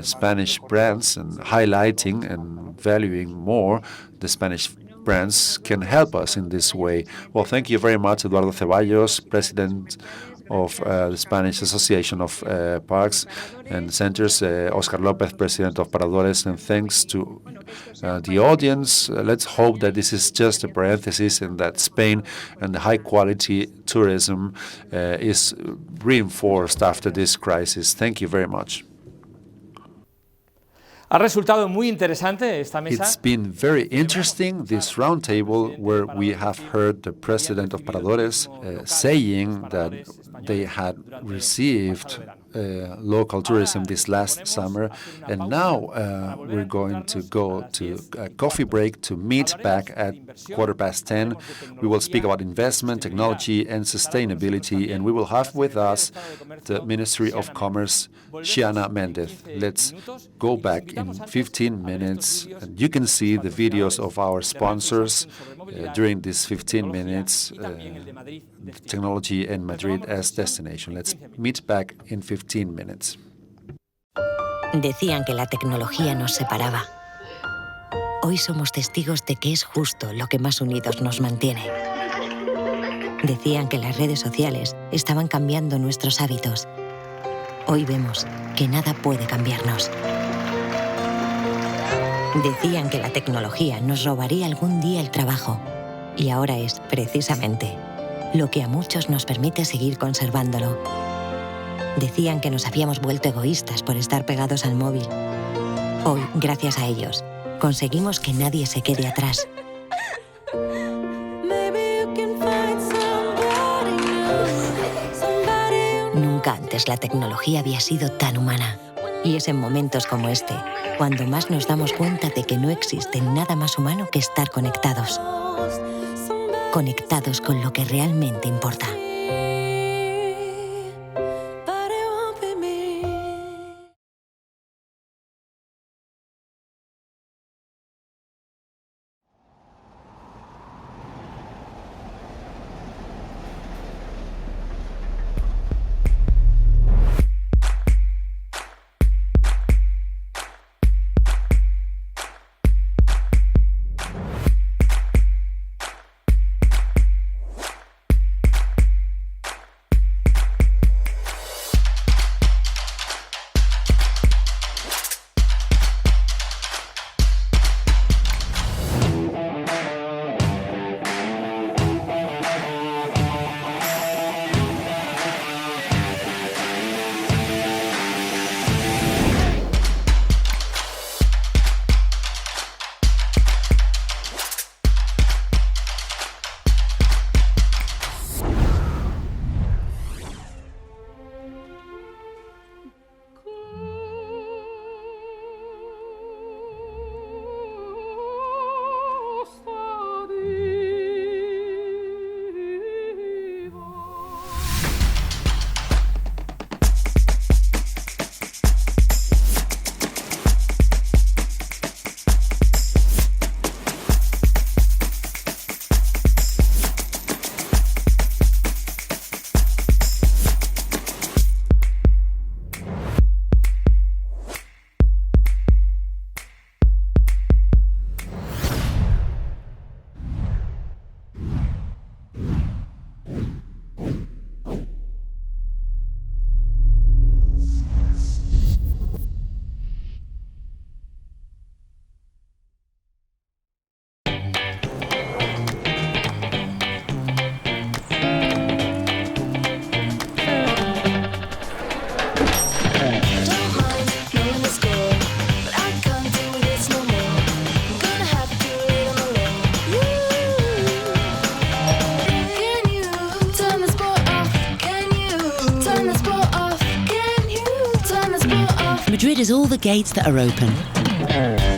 Spanish brands, and highlighting and valuing more the Spanish brands can help us in this way. Well, thank you very much, Eduardo Ceballos, President of the Spanish Association of Parks and Centers, Oscar Lopez, President of Paradores, and thanks to the audience. Let's hope that this is just a parenthesis and that Spain and the high-quality tourism is reinforced after this crisis. Thank you very much. Ha resultado muy interesante esta mesa. It's been very interesting, this roundtable, where we have heard the president of Paradores saying that they had received local tourism this last summer, and now we're going to go to a coffee break to meet back at 10:15. We will speak about investment, technology, and sustainability, and we will have with us the Ministry of Commerce, Xiana Mendez. Let's go back in 15 minutes, and you can see the videos of our sponsors during these 15 minutes, technology and Madrid as destination. Let's meet back in 15 minutes. Decían que la tecnología nos separaba. Hoy somos testigos de que es justo lo que más unidos nos mantiene. Decían que las redes sociales estaban cambiando nuestros hábitos. Hoy vemos que nada puede cambiarnos. Decían que la tecnología nos robaría algún día el trabajo. Y ahora es, precisamente, lo que a muchos nos permite seguir conservándolo. Decían que nos habíamos vuelto egoístas por estar pegados al móvil. Hoy, gracias a ellos, conseguimos que nadie se quede atrás. Nunca antes la tecnología había sido tan humana. Y es en momentos como este, cuando más nos damos cuenta de que no existe nada más humano que estar conectados. Conectados con lo que realmente importa. good as all the gates that are open.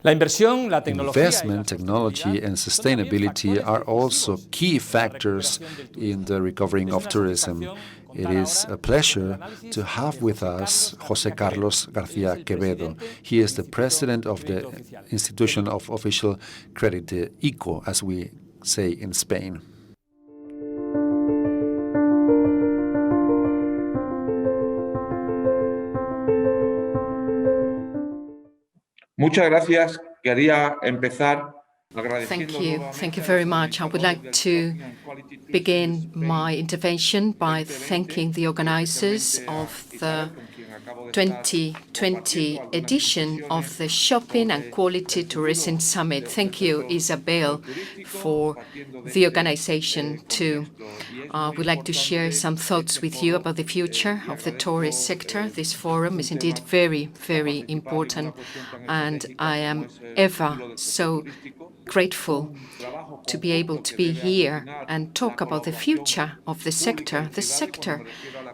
La inversión, la tecnología Investment, technology, and sustainability are also key factors in the recovering of tourism. It is a pleasure to have with us José Carlos García Quevedo. He is the president of the Institution of Official Credit, the ICO, as we say in Spain. Muchas gracias. Quería empezar Thank you. Thank you very much. I would like to begin my intervention by thanking the organizers of the 2020 edition of the Shopping and Quality Tourism Summit. Thank you, Isabel, for the organization too. I would like to share some thoughts with you about the future of the tourist sector. This forum is indeed very, very important, and I am ever so grateful to be able to be here and talk about the future of the sector. The sector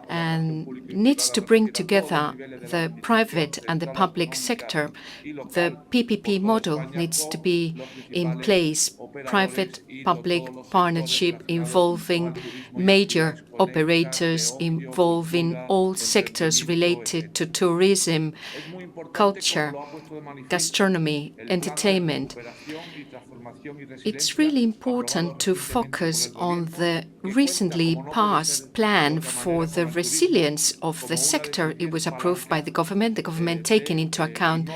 needs to bring together the private and the public sector. The PPP model needs to be in place, private-public partnership involving major operators, involving all sectors related to tourism, culture, gastronomy, entertainment. It's really important to focus on the recently passed plan for the resilience of the sector. It was approved by the government taking into account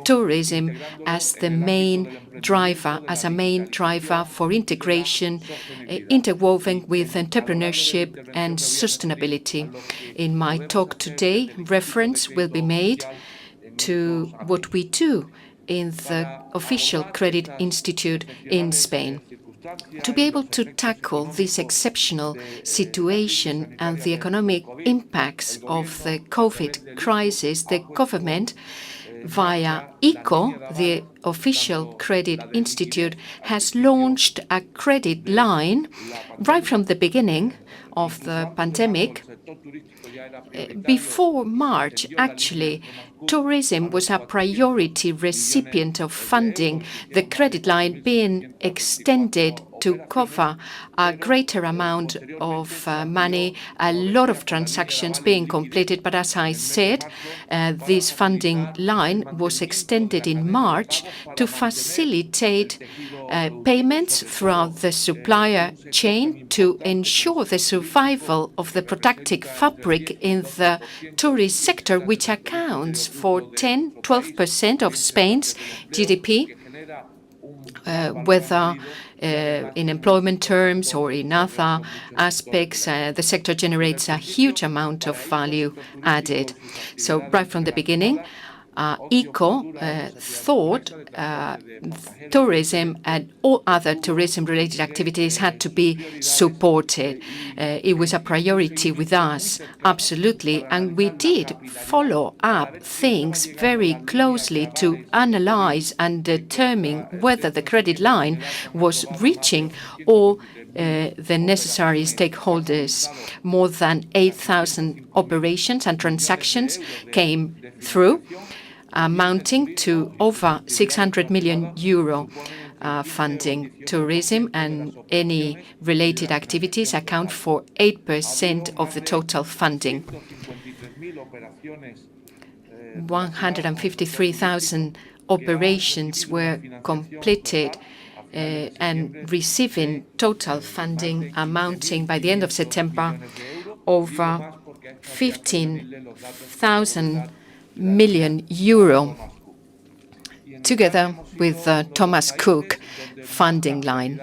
tourism as the main driver, as a main driver for integration, interwoven with entrepreneurship and sustainability. In my talk today, reference will be made to what we do in the official credit institute in Spain. To be able to tackle this exceptional situation and the economic impacts of the COVID crisis, the government, via ICO, the official credit institute, has launched a credit line right from the beginning of the pandemic. Before March, actually, tourism was a priority recipient of funding, the credit line being extended to cover a greater amount of money, a lot of transactions being completed. But as I said, this funding line was extended in March to facilitate payments throughout the supplier chain to ensure the survival of the productive fabric in the tourist sector, which accounts for 10-12% of Spain's GDP, whether in employment terms or in other aspects. The sector generates a huge amount of value added. So right from the beginning, ICO thought tourism and all other tourism-related activities had to be supported. It was a priority with us, absolutely, and we did follow up things very closely to analyze and determine whether the credit line was reaching all the necessary stakeholders. More than 8,000 operations and transactions came through, amounting to over 600 million euro funding. Tourism and any related activities account for 8% of the total funding. 153,000 operations were completed and receiving total funding amounting by the end of September over 15,000 million euro, together with the Thomas Cook funding line.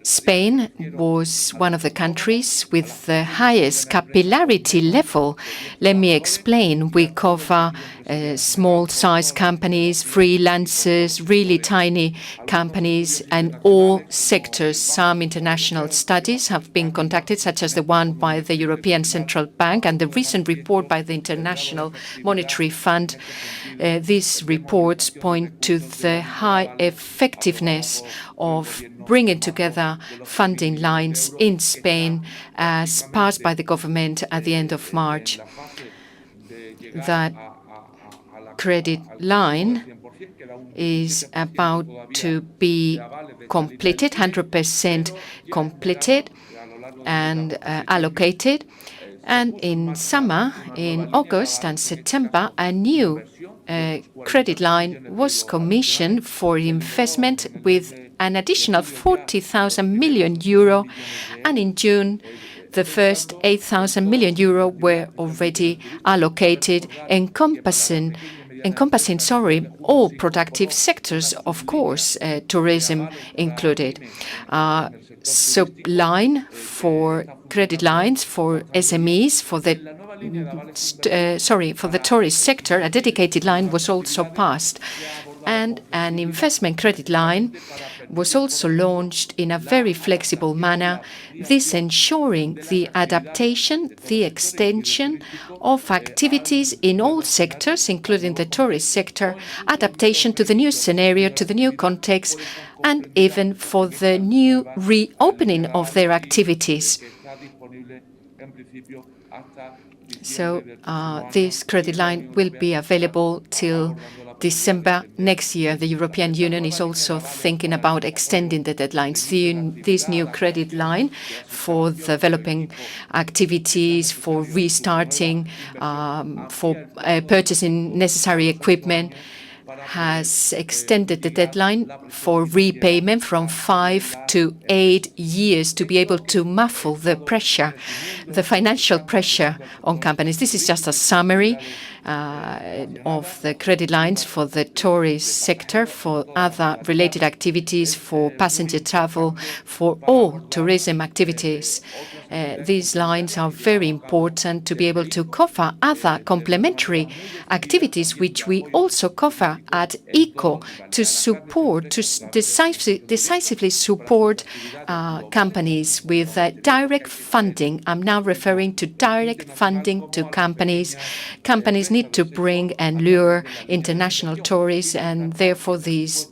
Spain was one of the countries with the highest capillarity level. Let me explain. We cover small-sized companies, freelancers, really tiny companies, and all sectors. Some international studies have been conducted, such as the one by the European Central Bank and the recent report by the International Monetary Fund. These reports point to the high effectiveness of bringing together funding lines in Spain as passed by the government at the end of March. That credit line is about to be completed, 100% completed and allocated. And in summer, in August and September, a new credit line was commissioned for investment with an additional 40,000 million euro, and in June the first 8,000 million euro were already allocated, encompassing encompassing, all productive sectors, of course, tourism included. Line for credit lines for SMEs, for the tourist sector, a dedicated line was also passed. And an investment credit line was also launched in a very flexible manner, this ensuring the adaptation, the extension of activities in all sectors, including the tourist sector, adaptation to the new scenario, to the new context, and even for the new reopening of their activities. So this credit line will be available till December next year. The European Union is also thinking about extending the deadlines. This new credit line for developing activities, for restarting, for purchasing necessary equipment, has extended the deadline for repayment from 5 to 8 years to be able to muffle the pressure, the financial pressure on companies. This is just a summary of the credit lines for the tourist sector, for other related activities, for passenger travel, for all tourism activities. These lines are very important to be able to cover other complementary activities, which we also cover at ICO, to support, to decisively support companies with direct funding. I'm now referring to direct funding to companies. Companies need to bring and lure international tourists, and therefore these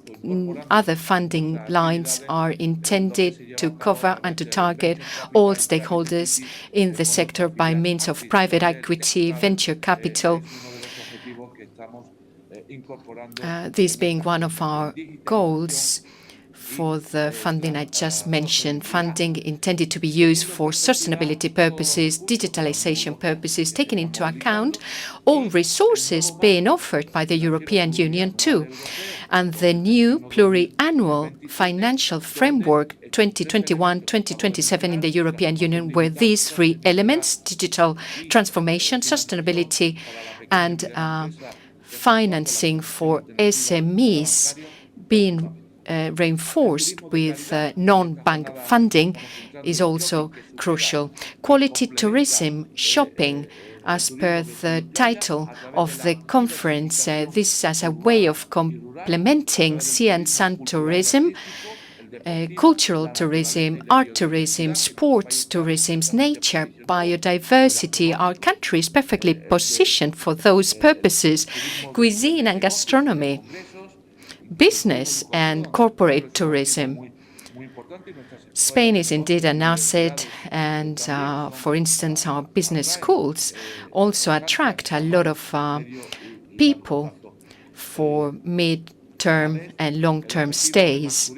other funding lines are intended to cover and to target all stakeholders in the sector by means of private equity, venture capital. This being one of our goals for the funding I just mentioned, funding intended to be used for sustainability purposes, digitalization purposes, taking into account all resources being offered by the European Union too. And the new pluriannual financial framework 2021-2027 in the European Union, where these three elements, digital transformation, sustainability, and financing for SMEs, being reinforced with non-bank funding, is also crucial. Quality tourism, shopping, as per the title of the conference, this is as a way of complementing sea and sand tourism, cultural tourism, art tourism, sports tourism, nature, biodiversity. Our country is perfectly positioned for those purposes. Cuisine and gastronomy, business and corporate tourism. Spain is indeed an asset, and for instance, our business schools also attract a lot of people for mid-term and long-term stays.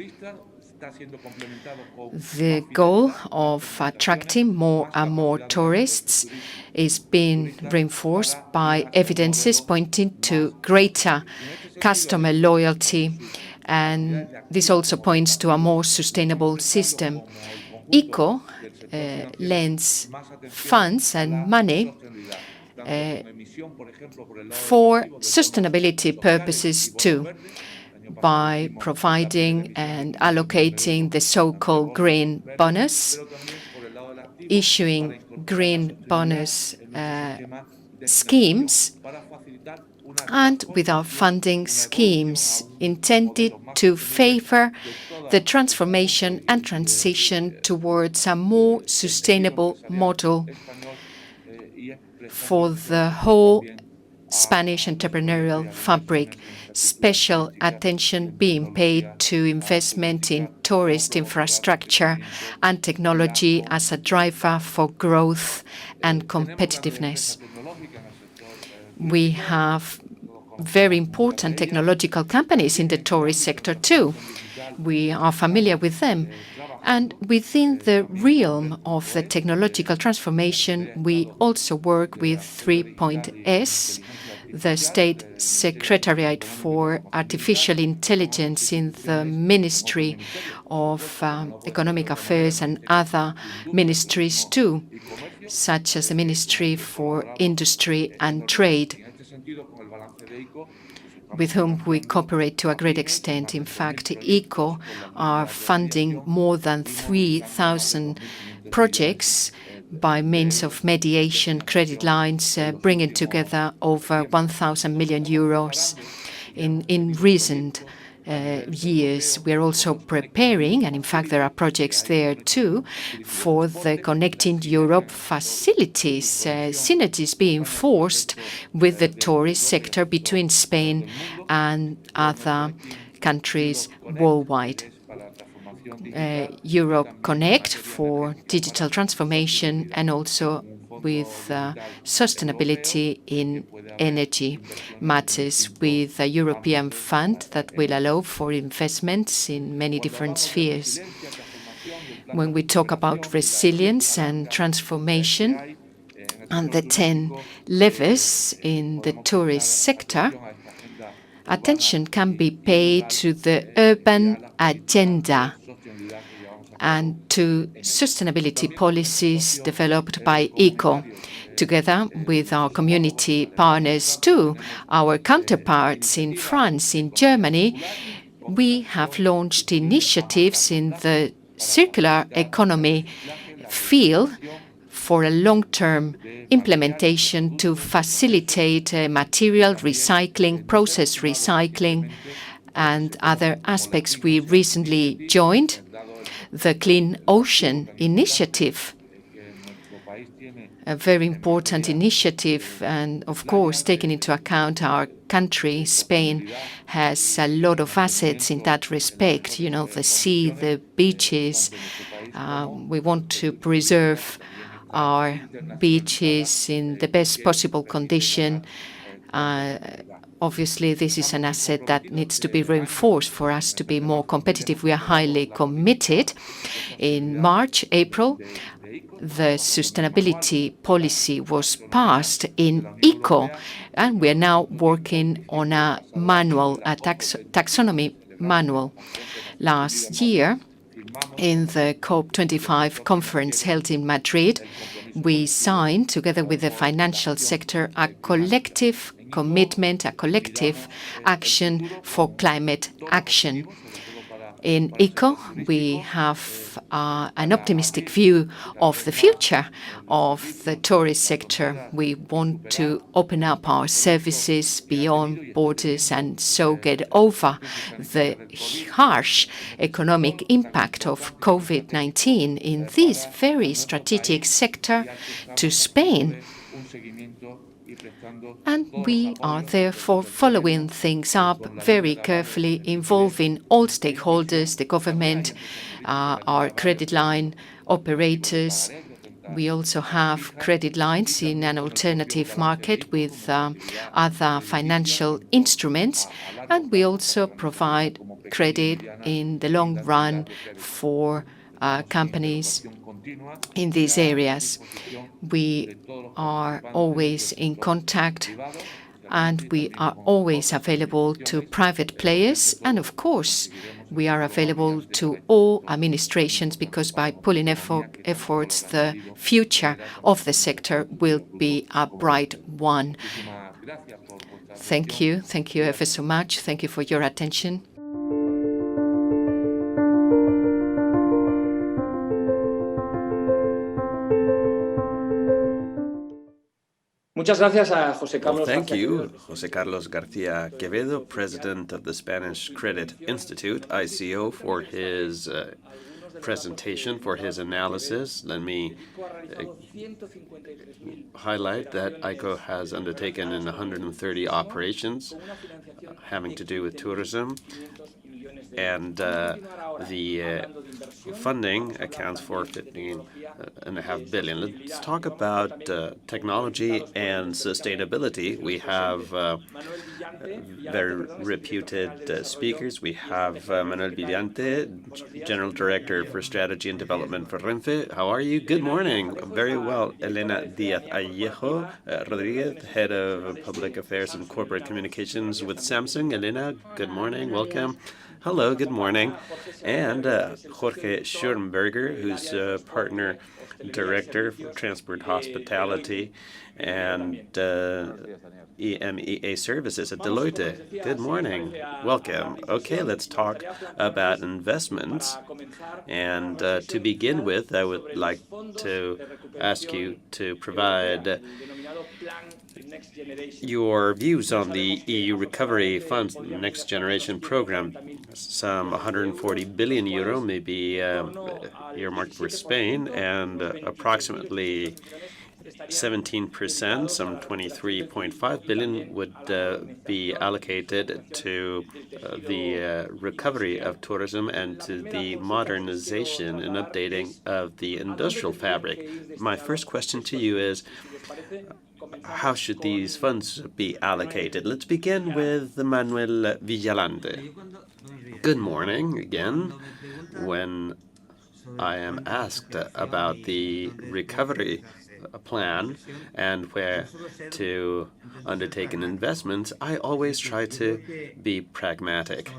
The goal of attracting more and more tourists is being reinforced by evidences pointing to greater customer loyalty, and this also points to a more sustainable system. ICO lends funds and money for sustainability purposes too, by providing and allocating the so-called green bonus, issuing green bonus schemes, and with our funding schemes intended to favor the transformation and transition towards a more sustainable model for the whole Spanish entrepreneurial fabric. Special attention being paid to investment in tourist infrastructure and technology as a driver for growth and competitiveness. We have very important technological companies in the tourist sector too. We are familiar with them. And within the realm of the technological transformation, we also work with 3.S, the State Secretariat for Artificial Intelligence in the Ministry of Economic Affairs and other ministries too, such as the Ministry for Industry and Trade. with whom we cooperate to a great extent. In fact, ICO are funding more than 3,000 projects by means of mediation credit lines, bringing together over 1,000 million euros in recent years. We are also preparing, and in fact there are projects there too, for the Connecting Europe facilities, synergies being forced with the tourist sector between Spain and other countries worldwide. Europe Connect for digital transformation and also with sustainability in energy matters, with a European fund that will allow for investments in many different spheres. When we talk about resilience and transformation and the 10 levers in the tourist sector, attention can be paid to the urban agenda and to sustainability policies developed by ICO, together with our community partners too, our counterparts in France, in Germany. We have launched initiatives in the circular economy field for a long-term implementation to facilitate material recycling, process recycling, and other aspects. We recently joined the Clean Ocean Initiative, a very important initiative, and of course, taking into account our country, Spain, has a lot of assets in that respect. You know, the sea, the beaches. We want to preserve our beaches in the best possible condition. Obviously, this is an asset that needs to be reinforced for us to be more competitive. We are highly committed. In March, April, the sustainability policy was passed in ICO, and we are now working on a manual, a taxonomy manual. Last year, in the COP25 conference held in Madrid, we signed, together with the financial sector, a collective commitment, a collective action for climate action. In ICO, we have an optimistic view of the future of the tourist sector. We want to open up our services beyond borders and so get over the harsh economic impact of COVID-19 in this very strategic sector to Spain. And we are therefore following things up very carefully, involving all stakeholders, the government, our credit line operators. We also have credit lines in an alternative market with other financial instruments, and we also provide credit in the long run for companies in these areas. We are always in contact, and we are always available to private players, and of course we are available to all administrations, because by pulling efforts the future of the sector will be a bright one. Thank you ever so much. Thank you for your attention. Well, thank you, José Carlos García Quevedo, President of the Spanish Credit Institute, ICO, for his presentation, for his analysis. Let me highlight that ICO has undertaken in 130 operations having to do with tourism, and the funding accounts for 15.5 billion. Let's talk about technology and sustainability. We have very reputed speakers. We have Manuel Villante, General Director for Strategy and Development for Renfe. How are you? Good morning. Very well. Elena Díaz-Allejo Rodríguez, Head of Public Affairs and Corporate Communications with Samsung. Elena, good morning. Welcome. Hello, good morning. And Jorge Schurrenberger, who's partner director for Transport Hospitality and EMEA Services at Deloitte. Good morning. Welcome. Okay, let's talk about investments. And to begin with, I would like to ask you to provide your views on the EU Recovery Fund's Next Generation program. Some 140 billion euro may be earmarked for Spain, and approximately 17%, some 23.5 billion, would be allocated to the recovery of tourism and to the modernization and updating of the industrial fabric. My first question to you is, how should these funds be allocated? Let's begin with Manuel Villalante. Good morning again. When I am asked about the recovery plan and where to undertake an investment, I always try to be pragmatic.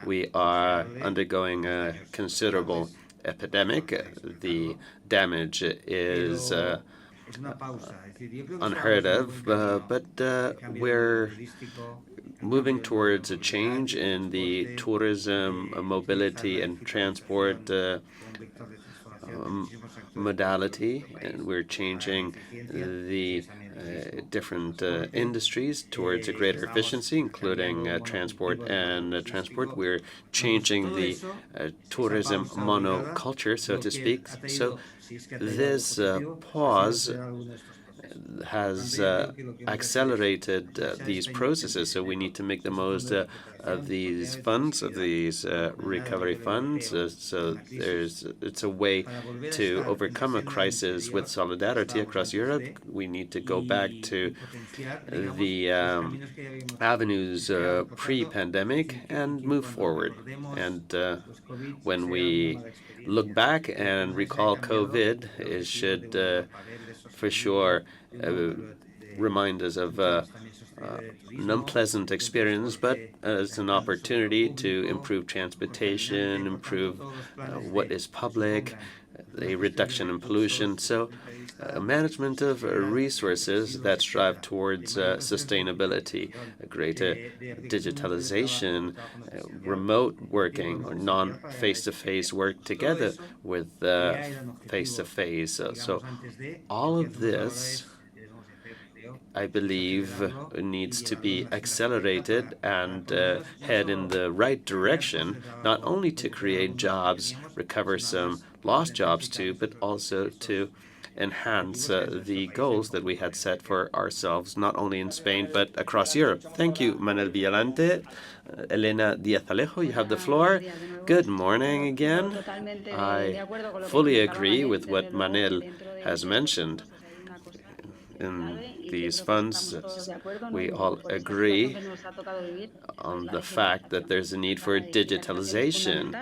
We are undergoing a considerable epidemic. The damage is unheard of, but we're moving towards a change in the tourism, mobility, and transport modality, and we're changing the different industries towards a greater efficiency, including transport and transport. We're changing the tourism monoculture, so to speak. So this pause has accelerated these processes, so we need to make the most of these funds, of these recovery funds. So it's a way to overcome a crisis with solidarity across Europe. We need to go back to the avenues pre-pandemic and move forward. And when we look back and recall COVID, it should for sure remind us of an unpleasant experience, but as an opportunity to improve transportation, improve what is public, a reduction in pollution. So management of resources that strive towards sustainability, a greater digitalization, remote working or non-face-to-face work together with face-to-face. So all of this, I believe, needs to be accelerated and head in the right direction, not only to create jobs, recover some lost jobs too, but also to enhance the goals that we had set for ourselves, not only in Spain, but across Europe. Thank you, Manuel Villalante. Elena Diaz-Alejo, you have the floor. Good morning again. I fully agree with what Manuel has mentioned. In these funds, we all agree on the fact that there's a need for digitalization.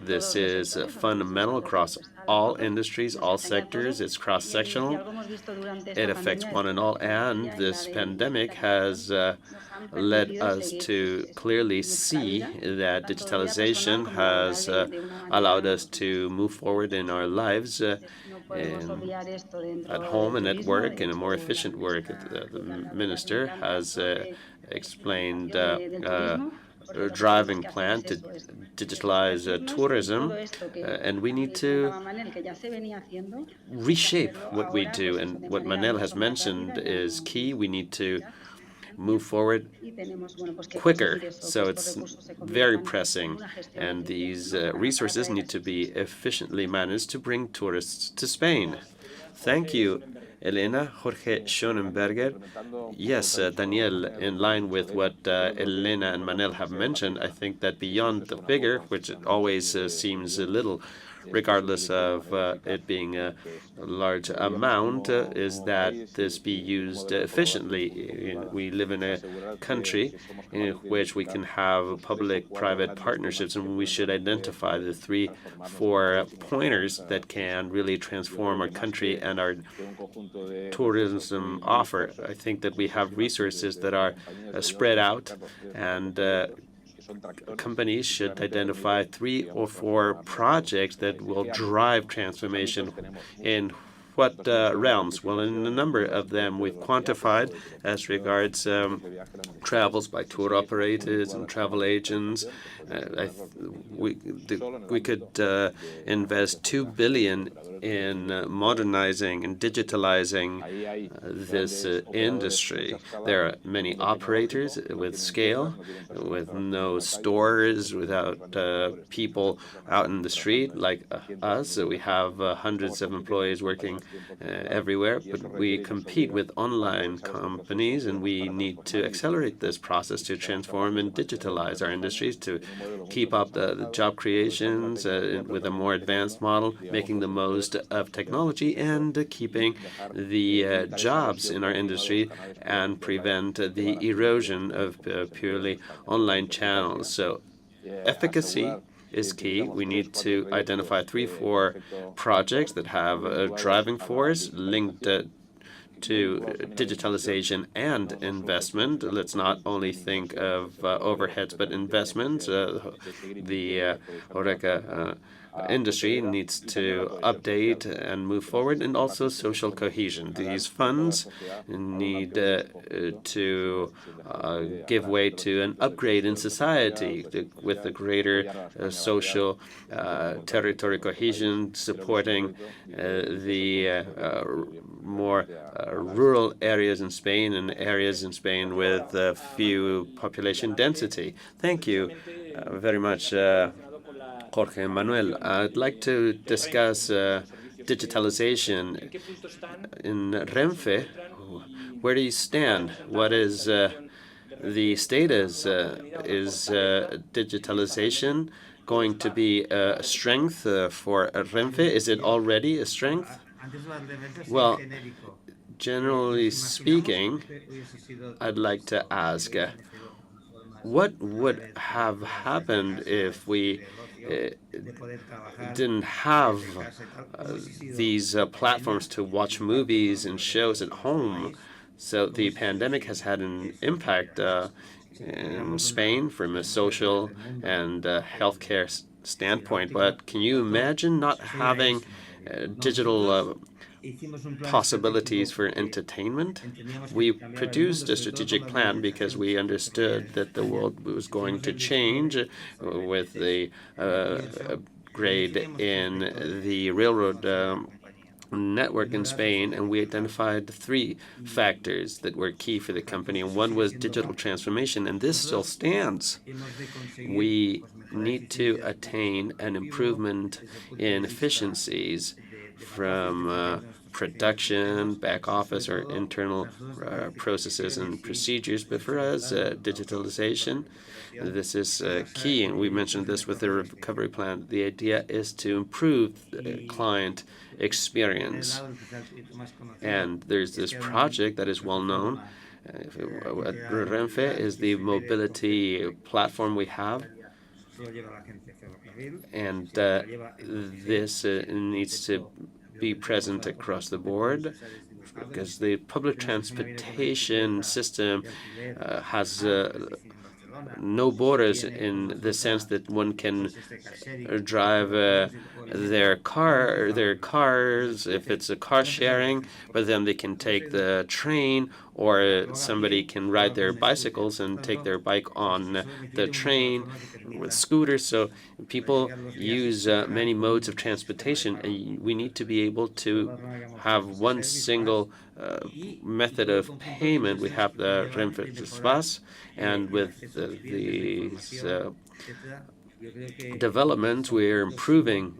This is fundamental across all industries, all sectors. It's cross-sectional. It affects one and all, and this pandemic has led us to clearly see that digitalization has allowed us to move forward in our lives at home and at work in a more efficient work. The minister has explained a driving plan to digitalize tourism, and we need to reshape what we do. And what Manel has mentioned is key. We need to move forward quicker, so it's very pressing, and these resources need to be efficiently managed to bring tourists to Spain. Thank you, Elena. Jorge Schonenberger. Yes, Daniel, in line with what Elena and Manel have mentioned, I think that beyond the figure, which always seems a little, regardless of it being a large amount, is that this be used efficiently. We live in a country in which we can have public-private partnerships, and we should identify the 3-4 pointers that can really transform our country and our tourism offer. I think that we have resources that are spread out and companies should identify 3 or 4 projects that will drive transformation in what realms? Well, in a number of them we've quantified as regards travels by tour operators and travel agents. We could invest 2 billion in modernizing and digitalizing this industry. There are many operators with scale, with no stores, without people out in the street like us. We have hundreds of employees working everywhere, but we compete with online companies, and we need to accelerate this process to transform and digitalize our industries to keep up the job creations with a more advanced model, making the most of technology and keeping the jobs in our industry and prevent the erosion of purely online channels. So efficacy is key. We need to identify 3, 4 projects that have a driving force linked to digitalization and investment. Let's not only think of overheads, but investments. The Horeca industry needs to update and move forward, and also social cohesion. These funds need to give way to an upgrade in society with a greater social territory cohesion, supporting the more rural areas in Spain and areas in Spain with few population density. Thank you very much, Jorge Manuel. I'd like to discuss digitalization in Renfe. Where do you stand? What is the status? Is digitalization going to be a strength for Renfe? Is it already a strength? Well, generally speaking, I'd like to ask, what would have happened if we didn't have these platforms to watch movies and shows at home? So the pandemic has had an impact in Spain from a social and healthcare standpoint. But can you imagine not having digital possibilities for entertainment? We produced a strategic plan because we understood that the world was going to change with the upgrade in the railroad network in Spain, and we identified 3 factors that were key for the company, and one was digital transformation, and this still stands. We need to attain an improvement in efficiencies from production, back office, or internal processes and procedures. But for us, digitalization, this is key, and we mentioned this with the recovery plan. The idea is to improve client experience. And there's this project that is well known at Renfe, is the mobility platform we have. And this needs to be present across the board, because the public transportation system has no borders, in the sense that one can drive their cars if it's a car sharing, but then they can take the train, or somebody can ride their bicycles and take their bike on the train with scooters. So people use many modes of transportation, and we need to be able to have one single method of payment. We have the Renfe Pass, and with these developments, we're improving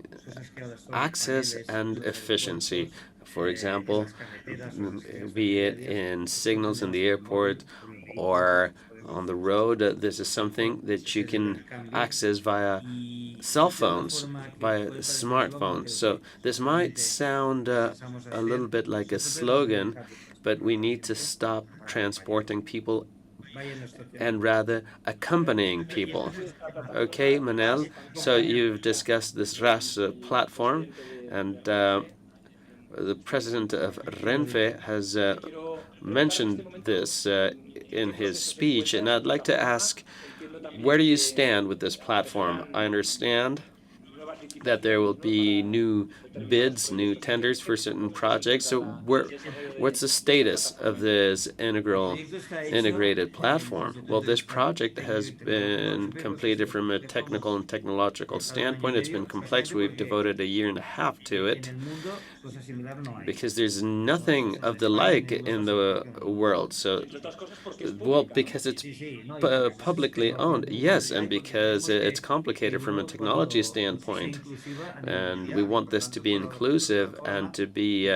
access and efficiency. For example, be it in signals in the airport or on the road, this is something that you can access via cell phones, via smartphones. So this might sound a little bit like a slogan, but we need to stop transporting people and rather accompanying people. Okay, Manel, so you've discussed this RAS platform, and the president of Renfe has mentioned this in his speech, and I'd like to ask where do you stand with this platform? I understand that there will be new bids, new tenders for certain projects. So what's the status of this integrated platform? Well, this project has been completed from a technical and technological standpoint. It's been complex. We've devoted a year and a half to it because there's nothing of the like in the world. So, well, because it's publicly owned, yes, and because it's complicated from a technology standpoint. And we want this to be inclusive and to be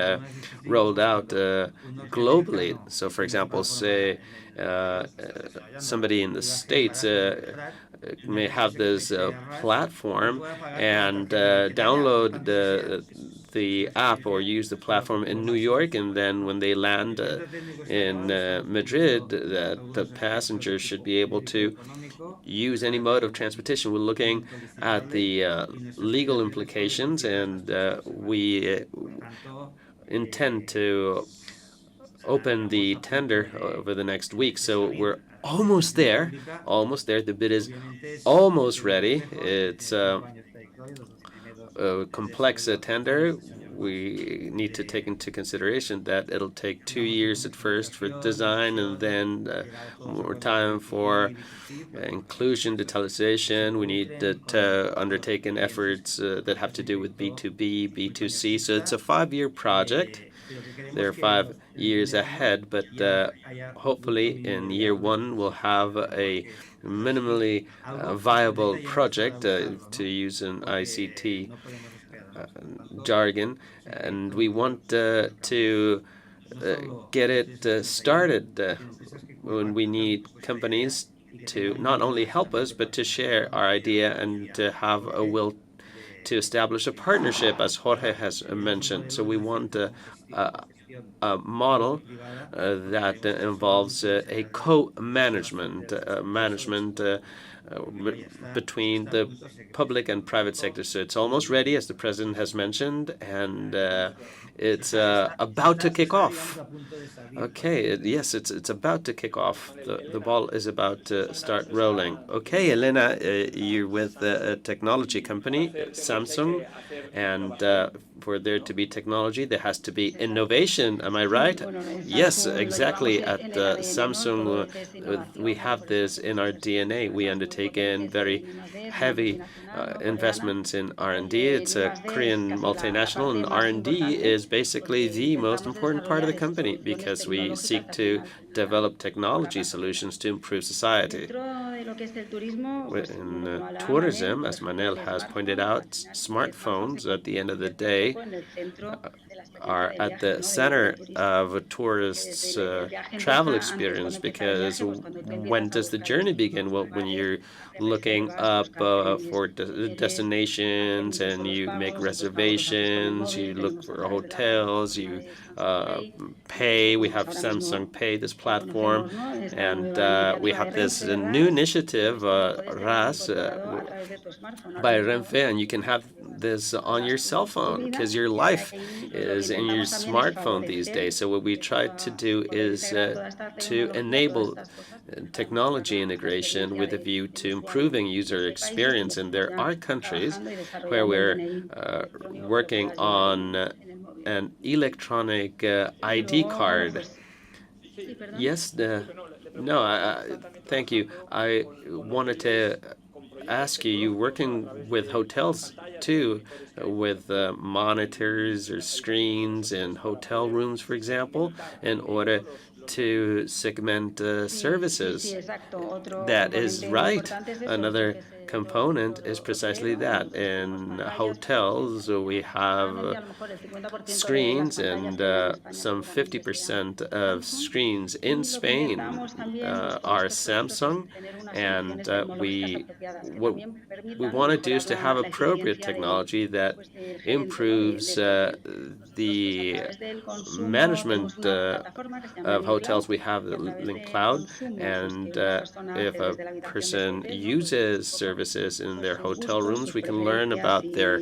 rolled out globally. So, for example, say somebody in the States may have this platform and download the app or use the platform in New York, and then when they land in Madrid, that the passengers should be able to use any mode of transportation. We're looking at the legal implications, and we intend to open the tender over the next week. So we're almost there. Almost there. The bid is almost ready. It's a complex tender. We need to take into consideration that it'll take 2 years at first for design, and then more time for inclusion, digitalization. We need to undertake efforts that have to do with B2B, B2C. So it's a 5-year project. They're 5 years ahead, but hopefully in year 1 we'll have a minimally viable project, to use an ICT jargon, and we want to get it started when we need companies to not only help us but to share our idea and to have a will to establish a partnership, as Jorge has mentioned. So we want a model that involves a co-management, management between the public and private sector. So it's almost ready, as the president has mentioned, and it's about to kick off. Okay, yes, it's about to kick off. The ball is about to start rolling. Okay, Elena, you're with a technology company, Samsung, and for there to be technology, there has to be innovation. Am I right? Yes, exactly. At Samsung, we have this in our DNA. We undertake in very heavy investments in R&D. It's a Korean multinational, and R&D is basically the most important part of the company because we seek to develop technology solutions to improve society. In tourism, as Manel has pointed out, smartphones at the end of the day are at the center of a tourist's travel experience, because when does the journey begin? Well, when you're looking up for destinations and you make reservations, you look for hotels, you pay. We have Samsung Pay, this platform, and we have this new initiative, RAS, by Renfe, and you can have this on your cell phone because your life is in your smartphone these days. So what we try to do is to enable technology integration with a view to improving user experience. And there are countries where we're working on an electronic ID card. Yes, thank you. I wanted to ask you, you're working with hotels too, with monitors or screens in hotel rooms, for example, in order to segment services. That is right. Another component is precisely that. In hotels, we have screens, and some 50% of screens in Spain are Samsung, and what we want to do is to have appropriate technology that improves the management of hotels. We have the Link Cloud, and if a person uses services in their hotel rooms, we can learn about their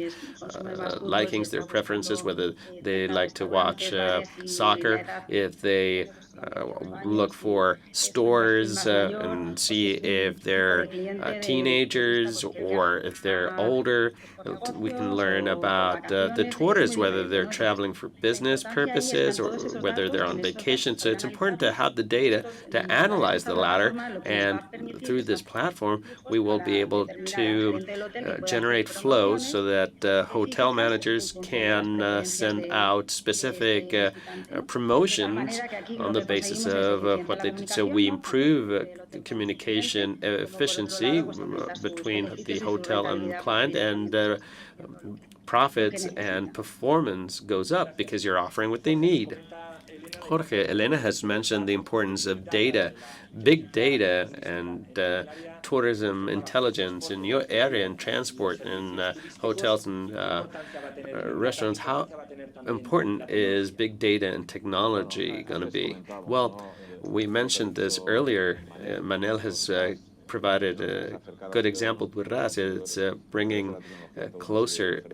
likings, their preferences, whether they like to watch soccer, if they look for stores and see if they're teenagers or if they're older. We can learn about the tourists, whether they're traveling for business purposes or whether they're on vacation. So it's important to have the data to analyze the latter, and through this platform, we will be able to generate flows so that hotel managers can send out specific promotions on the basis of what they did. So we improve communication efficiency between the hotel and client, and profits and performance goes up because you're offering what they need. Jorge, Elena has mentioned the importance of data, big data, and tourism intelligence in your area and transport and hotels and restaurants. How important is big data and technology going to be? Well, we mentioned this earlier. Manel has provided a good example with us. It's bringing closer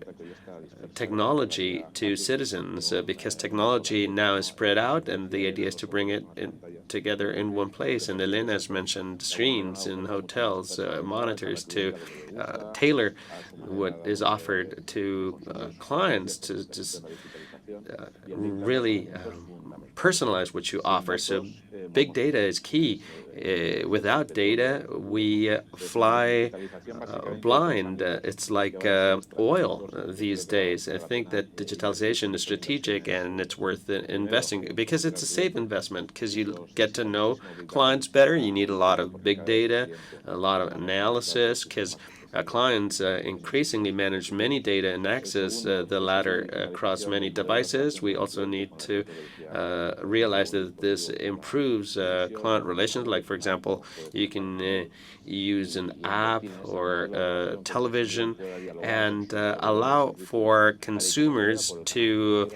technology to citizens because technology now is spread out, and the idea is to bring it together in one place. And Elena has mentioned screens in hotels, monitors to tailor what is offered to clients to just really personalize what you offer. So big data is key. Without data, we fly blind. It's like oil these days. I think that digitalization is strategic and it's worth investing because it's a safe investment because you get to know clients better. You need a lot of big data, a lot of analysis because clients increasingly manage many data and access the latter across many devices. We also need to realize that this improves client relations. Like, for example, you can use an app or television and allow for consumers to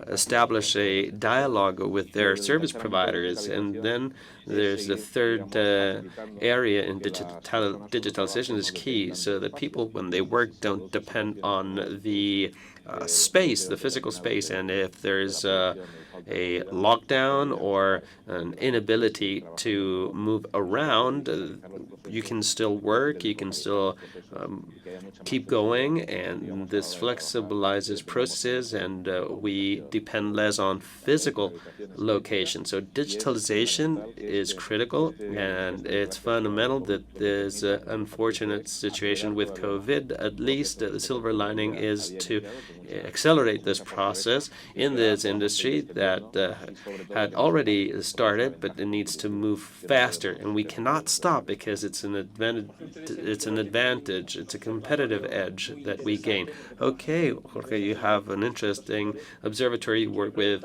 establish a dialogue with their service providers. And then there's the third area in digitalization is key, so that people, when they work, don't depend on the space, the physical space. And if there's a lockdown or an inability to move around, you can still work, you can still keep going, and this flexibilizes processes, and we depend less on physical location. So digitalization is critical, and it's fundamental that this unfortunate situation with COVID, at least the silver lining is to accelerate this process in this industry that had already started, but it needs to move faster, and we cannot stop because it's an advantage. It's a competitive edge that we gain. Okay, Jorge, you have an interesting observatory. You work with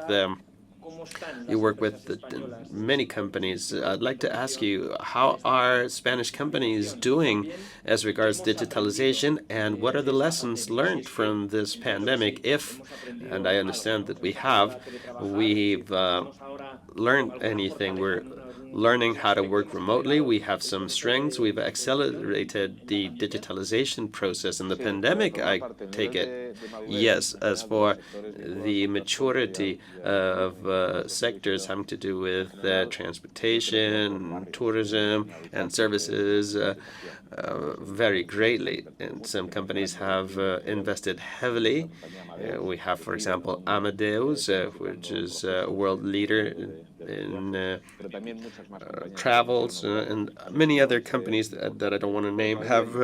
many companies. I'd like to ask you, how are Spanish companies doing as regards digitalization, and what are the lessons learned from this pandemic? If, and I understand that we've learned anything. We're learning how to work remotely. We have some strengths. We've accelerated the digitalization process in the pandemic, I take it. Yes, as for the maturity of sectors having to do with transportation, tourism, and services, very greatly. And some companies have invested heavily. We have, for example, Amadeus, which is a world leader in travels, and many other companies that I don't want to name have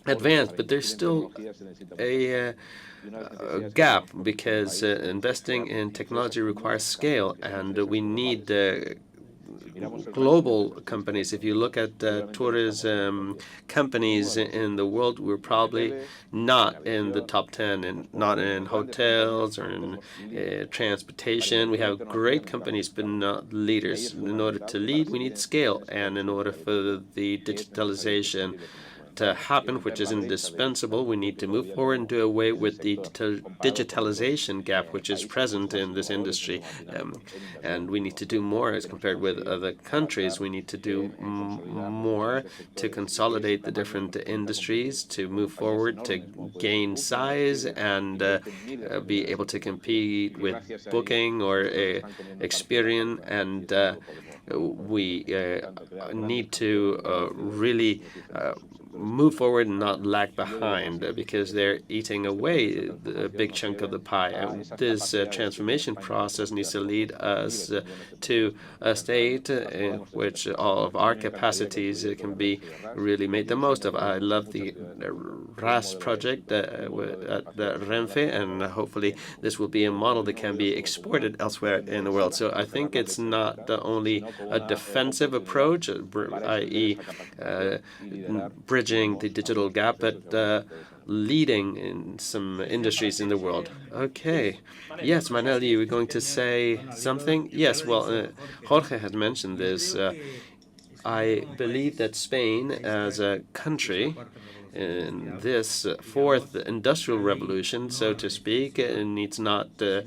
advanced, but there's still a gap because investing in technology requires scale, and we need global companies. If you look at tourism companies in the world, we're probably not in the top 10, and not in hotels or in transportation. We have great companies, but not leaders. In order to lead, we need scale, and in order for the digitalization not happen, which is indispensable. We need to move forward and do away with the digitalization gap which is present in this industry. And we need to do more as compared with other countries. We need to do more to consolidate the different industries, to move forward, to gain size, and be able to compete with Booking or Experian. And we need to really move forward and not lag behind, because they're eating away a big chunk of the pie. And this transformation process needs to lead us to a state in which all of our capacities can be really made the most of. I love the RAS project at the Renfe, and hopefully this will be a model that can be exported elsewhere in the world. So I think it's not only a defensive approach, i.e. Bridging the digital gap, but leading in some industries in the world. Okay. Yes, Manuel, you were going to say something? Yes, well, Jorge had mentioned this. I believe that Spain, as a country, in this fourth industrial revolution, so to speak, needs not to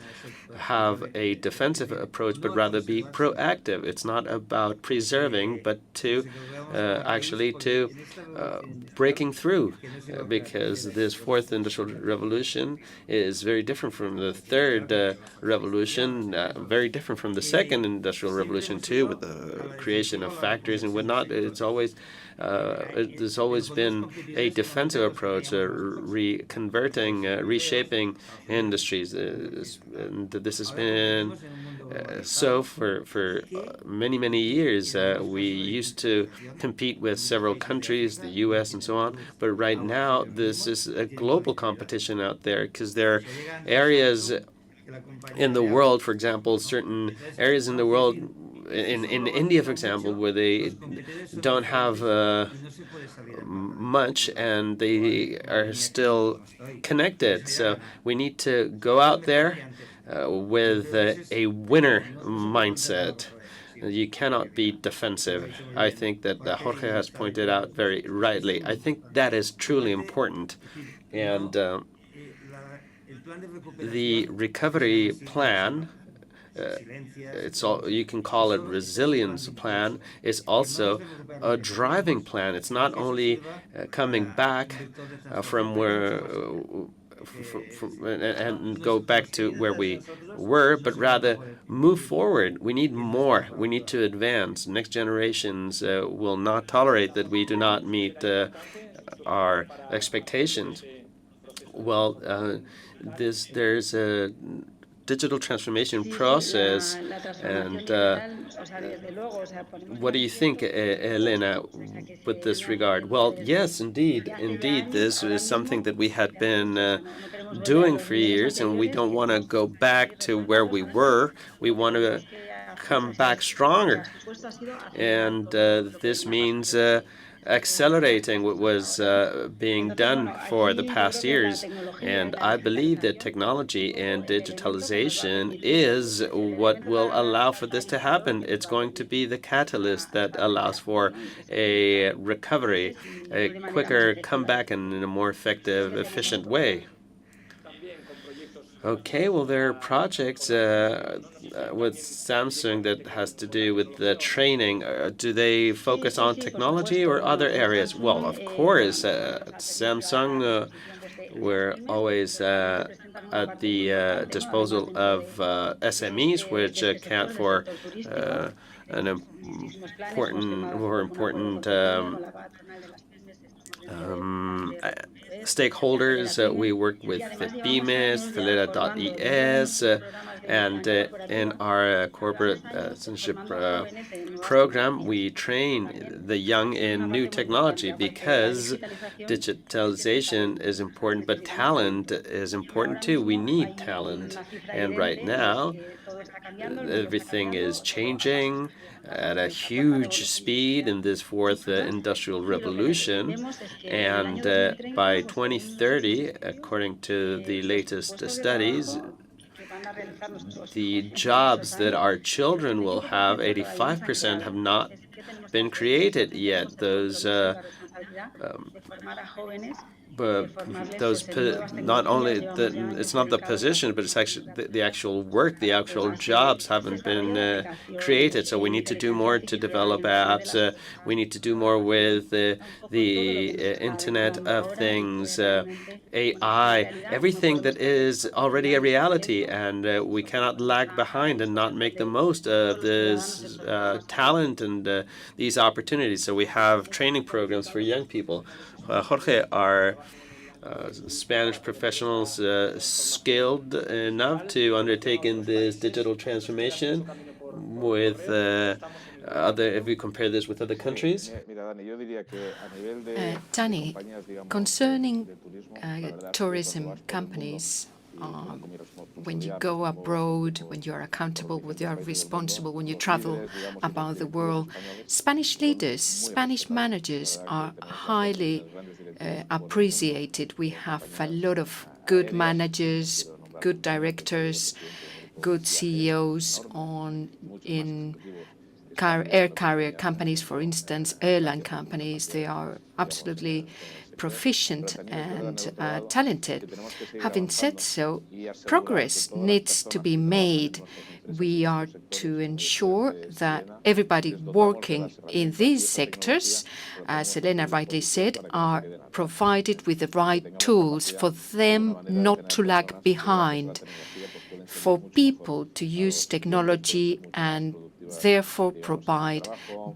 have a defensive approach, but rather be proactive. It's not about preserving, but to actually to breaking through, because this fourth industrial revolution is very different from the third revolution, very different from the second industrial revolution too, with the creation of factories and whatnot. It's always there's always been a defensive approach, reconverting, reshaping industries, and this has been so for many years. We used to compete with several countries, the U.S. and so on, but right now this is a global competition out there, because there are areas in the world, for example, certain areas in the world, in India, for example, where they don't have much and they are still connected. So we need to go out there with a winner mindset. You cannot be defensive. I think that Jorge has pointed out very rightly. I think that is truly important. And the recovery plan, it's all, you can call it resilience plan, is also a driving plan. It's not only coming back from where and go back to where we were, but rather move forward. We need more. We need to advance. Next generations will not tolerate that we do not meet our expectations. Well, there's a digital transformation process, and what do you think, Elena, with this regard? Well, yes, indeed, this is something that we had been doing for years, and we don't want to go back to where we were. We want to come back stronger, and this means accelerating what was being done for the past years. And I believe that technology and digitalization is what will allow for this to happen. It's going to be the catalyst that allows for a recovery, a quicker comeback, and in a more effective, efficient way. Okay, well, there are projects with Samsung that has to do with the training. Do they focus on technology or other areas? Well, of course, Samsung, we're always at the disposal of SMEs, which account for an important stakeholders. We work with BIMES, Celera.es, and in our corporate citizenship program, we train the young in new technology, because digitalization is important, but talent is important too. We need talent, and right now everything is changing at a huge speed in this fourth industrial revolution, and by 2030, according to the latest studies, the jobs that our children will have, 85% have not been created yet. Those but not only it's not the position, but it's actually the actual work, the actual jobs haven't been created. So we need to do more to develop apps. We need to do more with the Internet of Things, AI, everything that is already a reality, and we cannot lag behind and not make the most of this talent and these opportunities. So we have training programs for young people. Jorge, are Spanish professionals skilled enough to undertake in this digital transformation with if we compare this with other countries? Danny, concerning tourism companies, when you go abroad, when you are accountable, when you are responsible, when you travel about the world, Spanish leaders, Spanish managers are highly appreciated. We have a lot of good managers, good directors, good CEOs in air carrier companies, for instance, airline companies. They are absolutely proficient and talented. Having said so, progress needs to be made. We are to ensure that everybody working in these sectors, as Elena rightly said, are provided with the right tools for them not to lag behind, for people to use technology and therefore provide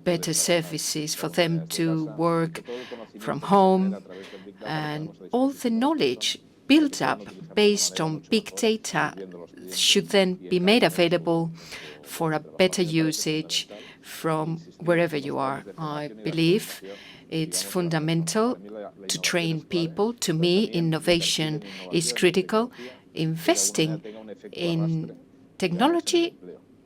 better services, for them to work from home, and all the knowledge built up based on big data should then be made available for a better usage from wherever you are. I believe it's fundamental to train people. To me, innovation is critical. Investing in technology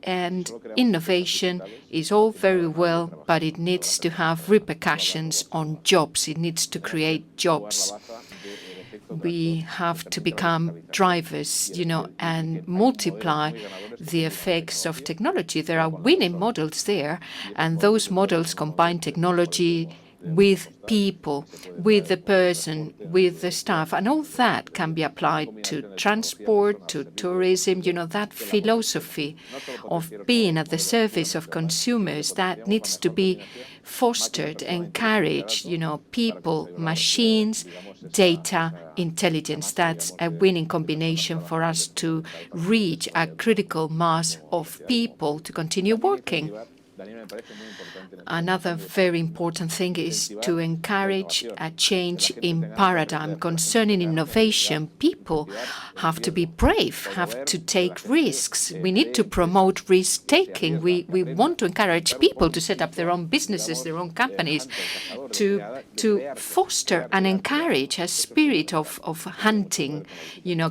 and innovation is all very well, but it needs to have repercussions on jobs. It needs to create jobs. We have to become drivers, and multiply the effects of technology. There are winning models there, and those models combine technology with people, with the person, with the staff, and all that can be applied to transport, to tourism. That philosophy of being at the service of consumers, that needs to be fostered, encouraged. People, machines, data, intelligence. That's a winning combination for us to reach a critical mass of people to continue working. Another very important thing is to encourage a change in paradigm concerning innovation. People have to be brave, have to take risks. We need to promote risk-taking. We want to encourage people to set up their own businesses, their own companies, to foster and encourage a spirit of hunting,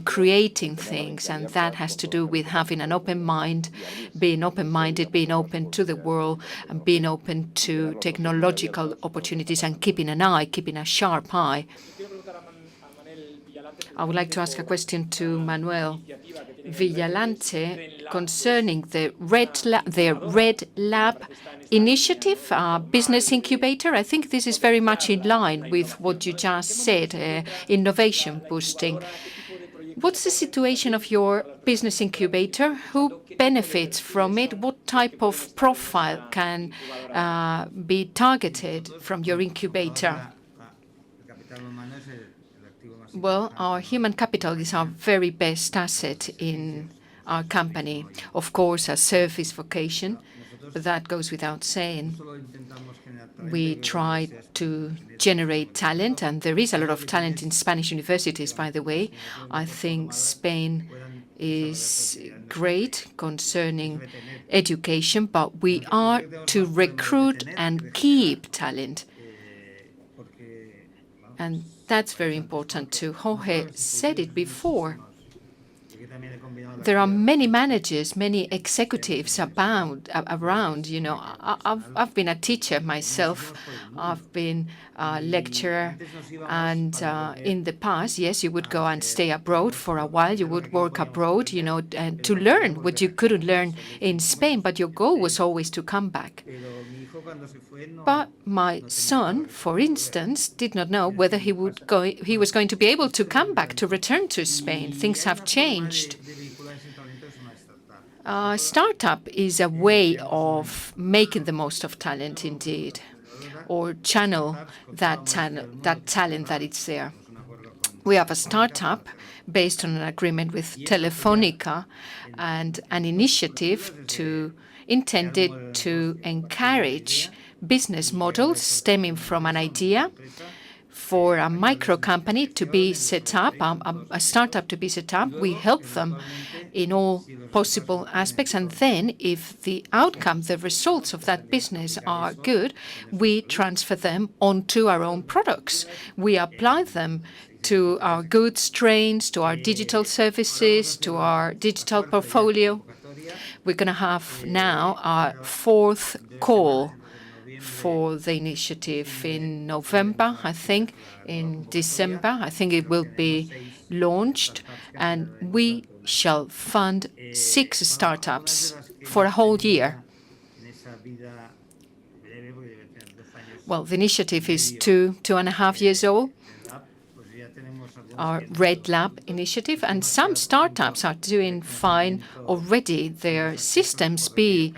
creating things. And that has to do with having an open mind, being open-minded, being open to the world, and being open to technological opportunities and keeping a sharp eye. I would like to ask a question to Manuel Villalante concerning the Red Lab initiative, business incubator. I think this is very much in line with what you just said, innovation boosting. What's the situation of your business incubator? Who benefits from it? What type of profile can be targeted from your incubator? Well, our human capital is our very best asset in our company. Of course, a service vocation, but that goes without saying. We try to generate talent, and there is a lot of talent in Spanish universities, by the way. I think Spain is great concerning education, but we are to recruit and keep talent. And that's very important too. Jorge said it before. There are many managers, many executives around. I've been a teacher myself. I've been a lecturer. And in the past, yes, you would go and stay abroad for a while. You would work abroad, and to learn what you couldn't learn in Spain. But your goal was always to come back. But my son, for instance, did not know whether he was going to be able to come back, to return to Spain. Things have changed. Startup is a way of making the most of talent, indeed, or channel that talent that is there. We have a startup based on an agreement with Telefónica and an initiative intended to encourage business models stemming from an idea for a micro company to be set up, a startup to be set up. We help them in all possible aspects. And then if the outcome, the results of that business are good, we transfer them onto our own products. We apply them to our goods trains, to our digital services, to our digital portfolio. We're going to have now our 4th call for the initiative in November, I think. In December, I think it will be launched, and we shall fund 6 startups for a whole year. Well, the initiative is 2.5 years old, our Red Lab initiative, and some startups are doing fine already. Their systems being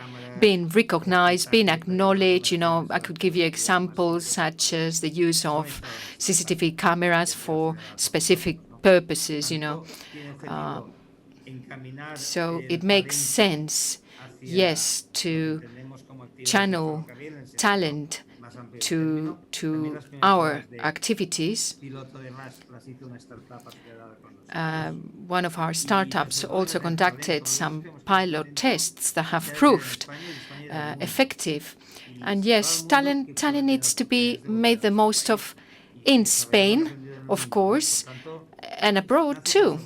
recognized, being acknowledged. I could give you examples such as the use of CCTV cameras for specific purposes, So it makes sense, yes, to channel talent to our activities. One of our startups also conducted some pilot tests that have proved effective. And yes, talent needs to be made the most of in Spain, of course, and abroad too.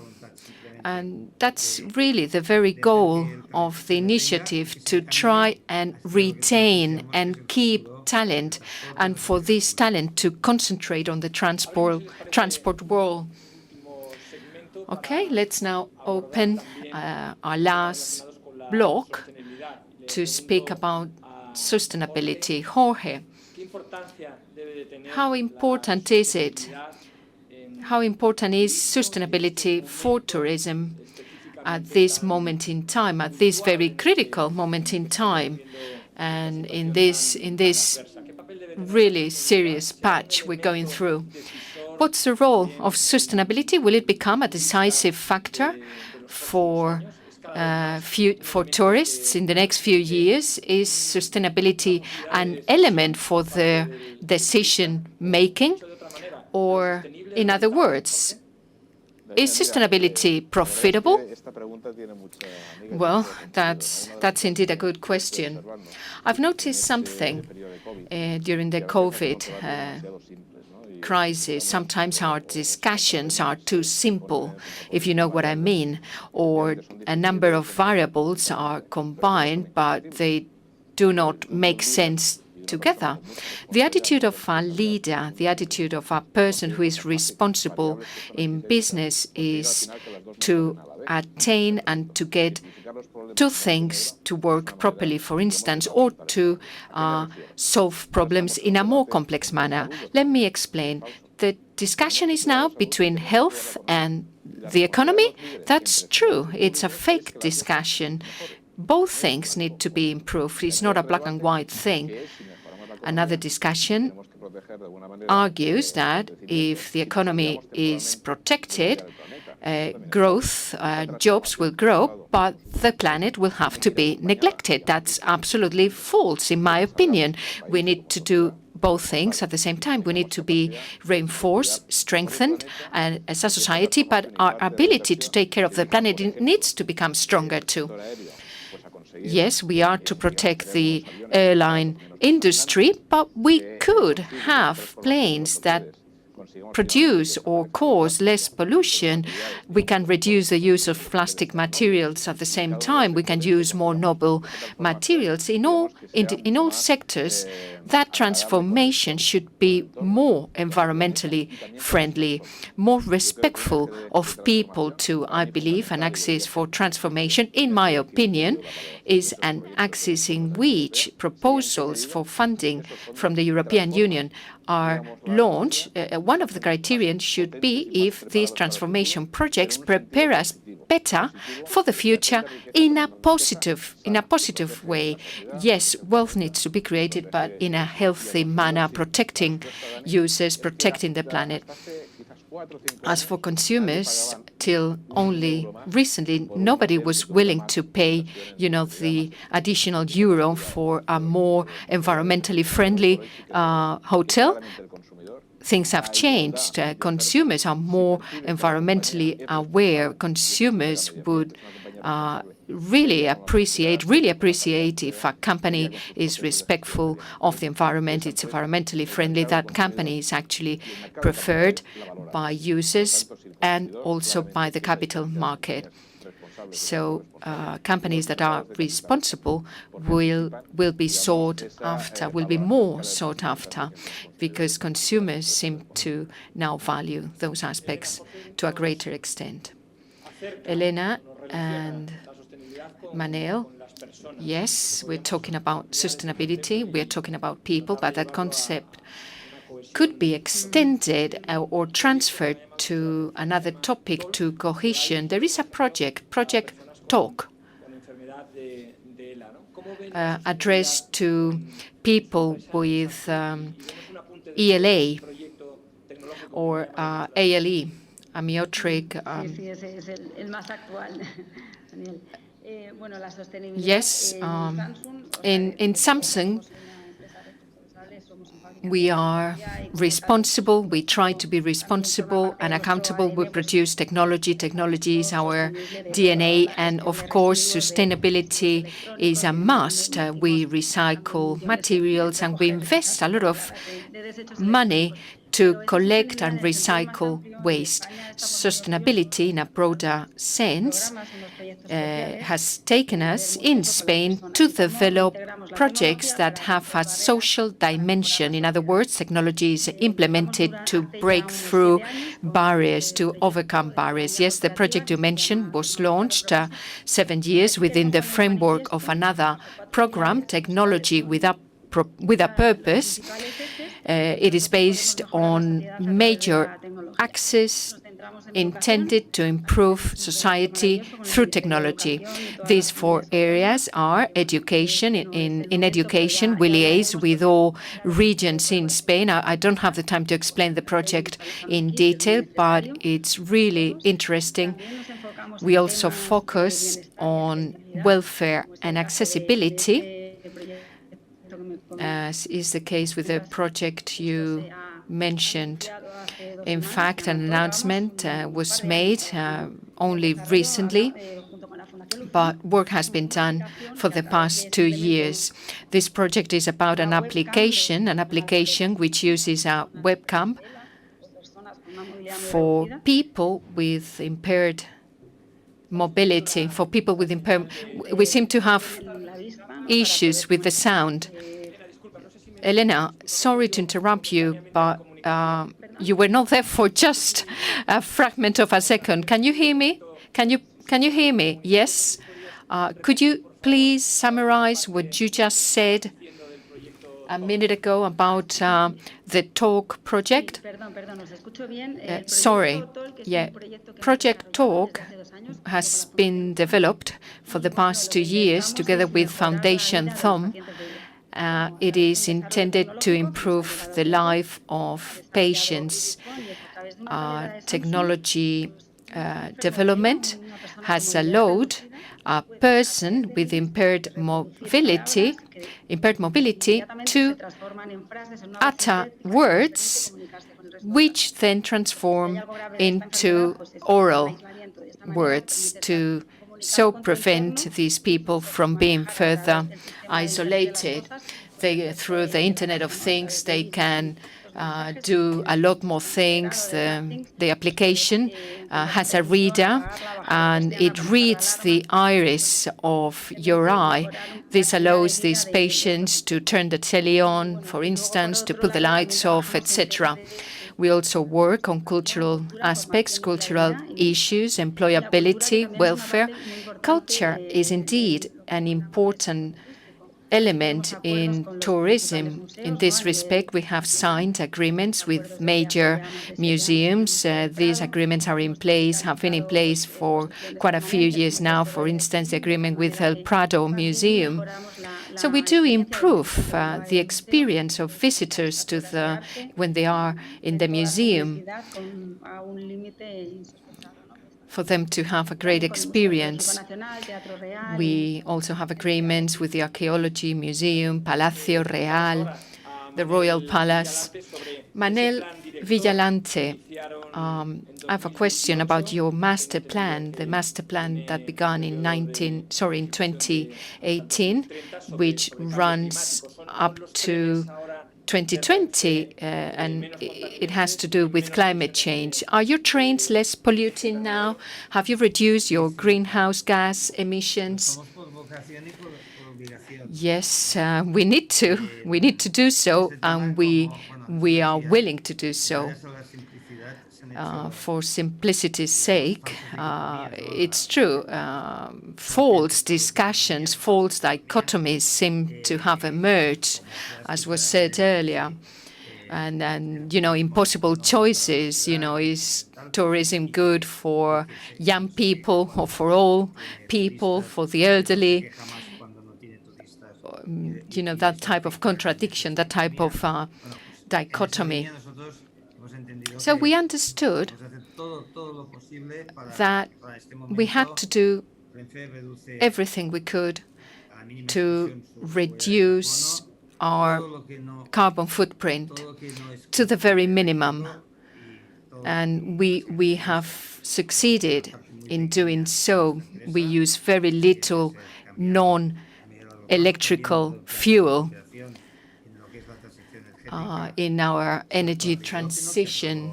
And that's really the very goal of the initiative, to try and retain and keep talent, and for this talent to concentrate on the transport world. Okay, let's now open our last block to speak about sustainability. Jorge, how important is it? How important is sustainability for tourism at this moment in time, at this very critical moment in time, and in this really serious patch we're going through? What's the role of sustainability? Will it become a decisive factor for tourists in the next few years? Is sustainability an element for their decision making? Or, in other words, is sustainability profitable? Well, that's indeed a good question. I've noticed something during the COVID crisis. Sometimes our discussions are too simple, if you know what I mean, or a number of variables are combined, but they do not make sense together. The attitude of a leader, the attitude of a person who is responsible in business is to attain and to get 2 things to work properly, for instance, or to solve problems in a more complex manner. Let me explain. The discussion is now between health and the economy. That's true. It's a fake discussion. Both things need to be improved. It's not a black and white thing. Another discussion argues that if the economy is protected, growth, jobs will grow, but the planet will have to be neglected. That's absolutely false, in my opinion. We need to do both things at the same time. We need to be reinforced, strengthened as a society, but our ability to take care of the planet needs to become stronger too. Yes, we are to protect the airline industry, but we could have planes that produce or cause less pollution, we can reduce the use of plastic materials at the same time. We can use more noble materials. In all sectors, that transformation should be more environmentally friendly, more respectful of people too. I believe an axis for transformation, in my opinion, is an axis in which proposals for funding from the European Union are launched. One of the criterion should be if these transformation projects prepare us better for the future in a positive way. Yes, wealth needs to be created, but in a healthy manner, protecting users, protecting the planet. As for consumers, till only recently, nobody was willing to pay, the additional euro for a more environmentally friendly hotel. Things have changed. Consumers are more environmentally aware. Consumers would really appreciate if a company is respectful of the environment, it's environmentally friendly. That company is actually preferred by users and also by the capital market. So companies that are responsible will be sought after, will be more sought after, because consumers seem to now value those aspects to a greater extent. Elena and Manel, yes, we're talking about sustainability, we're talking about people, but that concept could be extended or transferred to another topic, to cohesion. There is a project Talk, addressed to people with ELA or ALE, amyotrophic. Yes, in Samsung, we are responsible. We try to be responsible and accountable. We produce technology. Technology is our DNA. And of course, sustainability is a must. We recycle materials and we invest a lot of money to collect and recycle waste. Sustainability, in a broader sense, has taken us in Spain to develop projects that have a social dimension. In other words, technology is implemented to break through barriers, to overcome barriers. Yes, the project you mentioned was launched 7 years within the framework of another program, Technology with a Purpose. It is based on major axes intended to improve society through technology. These 4 areas are education. In education, we liaise with all regions in Spain. I don't have the time to explain the project in detail, but it's really interesting. We also focus on welfare and accessibility, as is the case with the project you mentioned. In fact, an announcement was made only recently, but work has been done for the past 2 years. This project is about an application which uses a webcam for people with impaired mobility. We seem to have issues with the sound. Elena, sorry to interrupt you, but you were not there for just a fragment of a second. Can you hear me? Can you hear me? Yes. Could you please summarize what you just said a minute ago about the Talk project? Sorry. Yeah. Project Talk has been developed for the past 2 years together with Foundation Thumb. It is intended to improve the life of patients. Technology development has allowed a person with impaired mobility to utter words which then transform into oral words to so prevent these people from being further isolated. Through the Internet of Things, they can do a lot more things. The application has a reader, and it reads the iris of your eye. This allows these patients to turn the telly on, for instance, to put the lights off, etc. We also work on cultural aspects, cultural issues, employability, welfare. Culture is indeed an important element in tourism. In this respect, we have signed agreements with major museums. These agreements are in place, have been in place for quite a few years now. For instance, the agreement with El Prado Museum. So we do improve the experience of visitors when they are in the museum, for them to have a great experience. We also have agreements with the Archaeology Museum, Palacio Real, the Royal Palace. Manel Villalante, I have a question about your master plan, the master plan that began in 2018, which runs up to 2020, and it has to do with climate change. Are your trains less polluting now? Have you reduced your greenhouse gas emissions? Yes, we need to. We need to do so, and we are willing to do so. For simplicity's sake, it's true. False discussions, false dichotomies seem to have emerged, as was said earlier. And impossible choices. Is tourism good for young people or for all people, for the elderly? That type of contradiction, that type of dichotomy. So we understood that we had to do everything we could to reduce our carbon footprint to the very minimum. And we have succeeded in doing so. We use very little non-electrical fuel in our energy transition.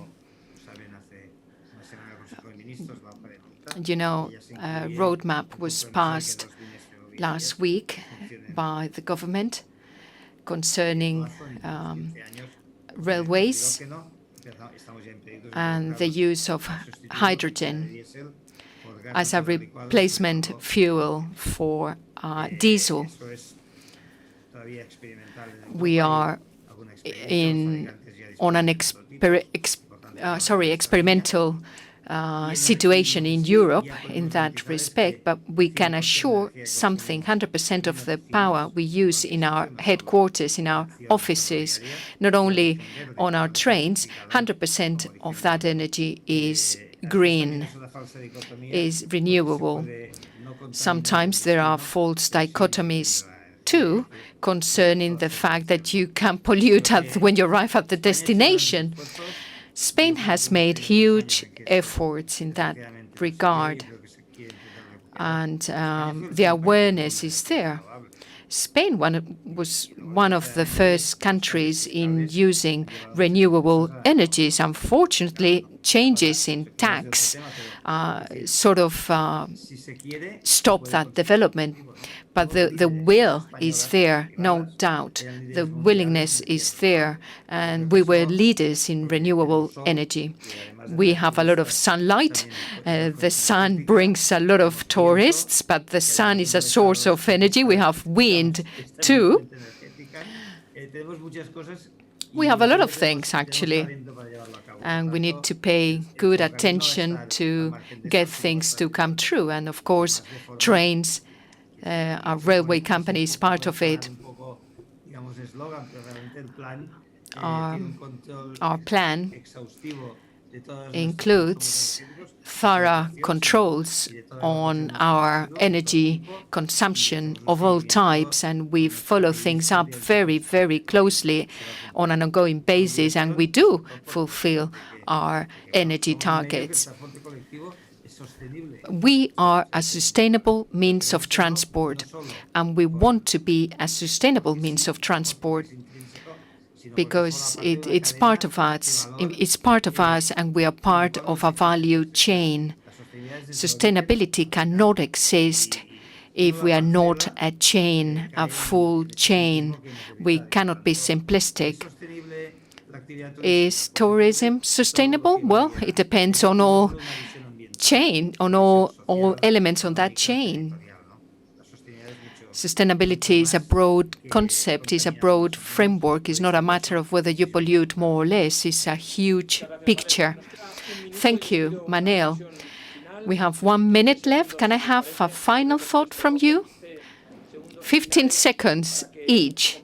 A roadmap was passed last week by the government concerning railways and the use of hydrogen as a replacement fuel for diesel. We are on an experimental situation in Europe in that respect, but we can assure something. 100% of the power we use in our headquarters, in our offices, not only on our trains, 100% of that energy is green, is renewable. Sometimes there are false dichotomies too concerning the fact that you can pollute when you arrive at the destination. Spain has made huge efforts in that regard, and the awareness is there. Spain was one of the first countries in using renewable energies. Unfortunately, changes in tax sort of stop that development. But the will is there, no doubt. The willingness is there, and we were leaders in renewable energy. We have a lot of sunlight. The sun brings a lot of tourists, but the sun is a source of energy. We have wind too. We have a lot of things, actually, and we need to pay good attention to get things to come true. And of course, trains, our railway company is part of it. Our plan includes thorough controls on our energy consumption of all types, and we follow things up very, very closely on an ongoing basis, and we do fulfill our energy targets. We are a sustainable means of transport, and we want to be a sustainable means of transport. because it's part of us. It's part of us, and we are part of a value chain. Sustainability cannot exist if we are not a chain, a full chain. We cannot be simplistic. Is tourism sustainable? Well, it depends on all elements on that chain. Sustainability is a broad concept, is a broad framework. It's not a matter of whether you pollute more or less. It's a huge picture. Thank you, Manel. We have 1 minute left. Can I have a final thought from you? 15 seconds each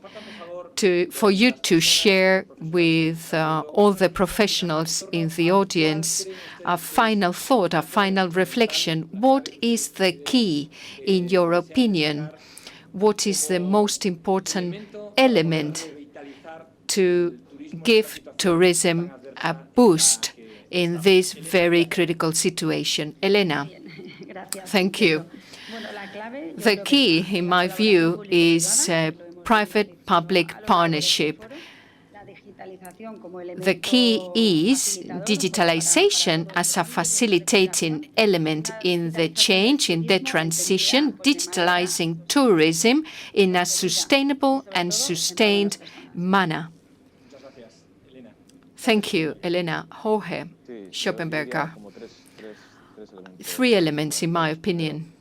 for you to share with all the professionals in the audience a final thought, a final reflection. What is the key, in your opinion? What is the most important element to give tourism a boost in this very critical situation? Elena, thank you. The key, in my view, is private-public partnership. The key is digitalization as a facilitating element in the change, in the transition, digitalizing tourism in a sustainable and sustained manner. Thank you, Elena. Jorge Schopenberger. 3 elements, in my opinion.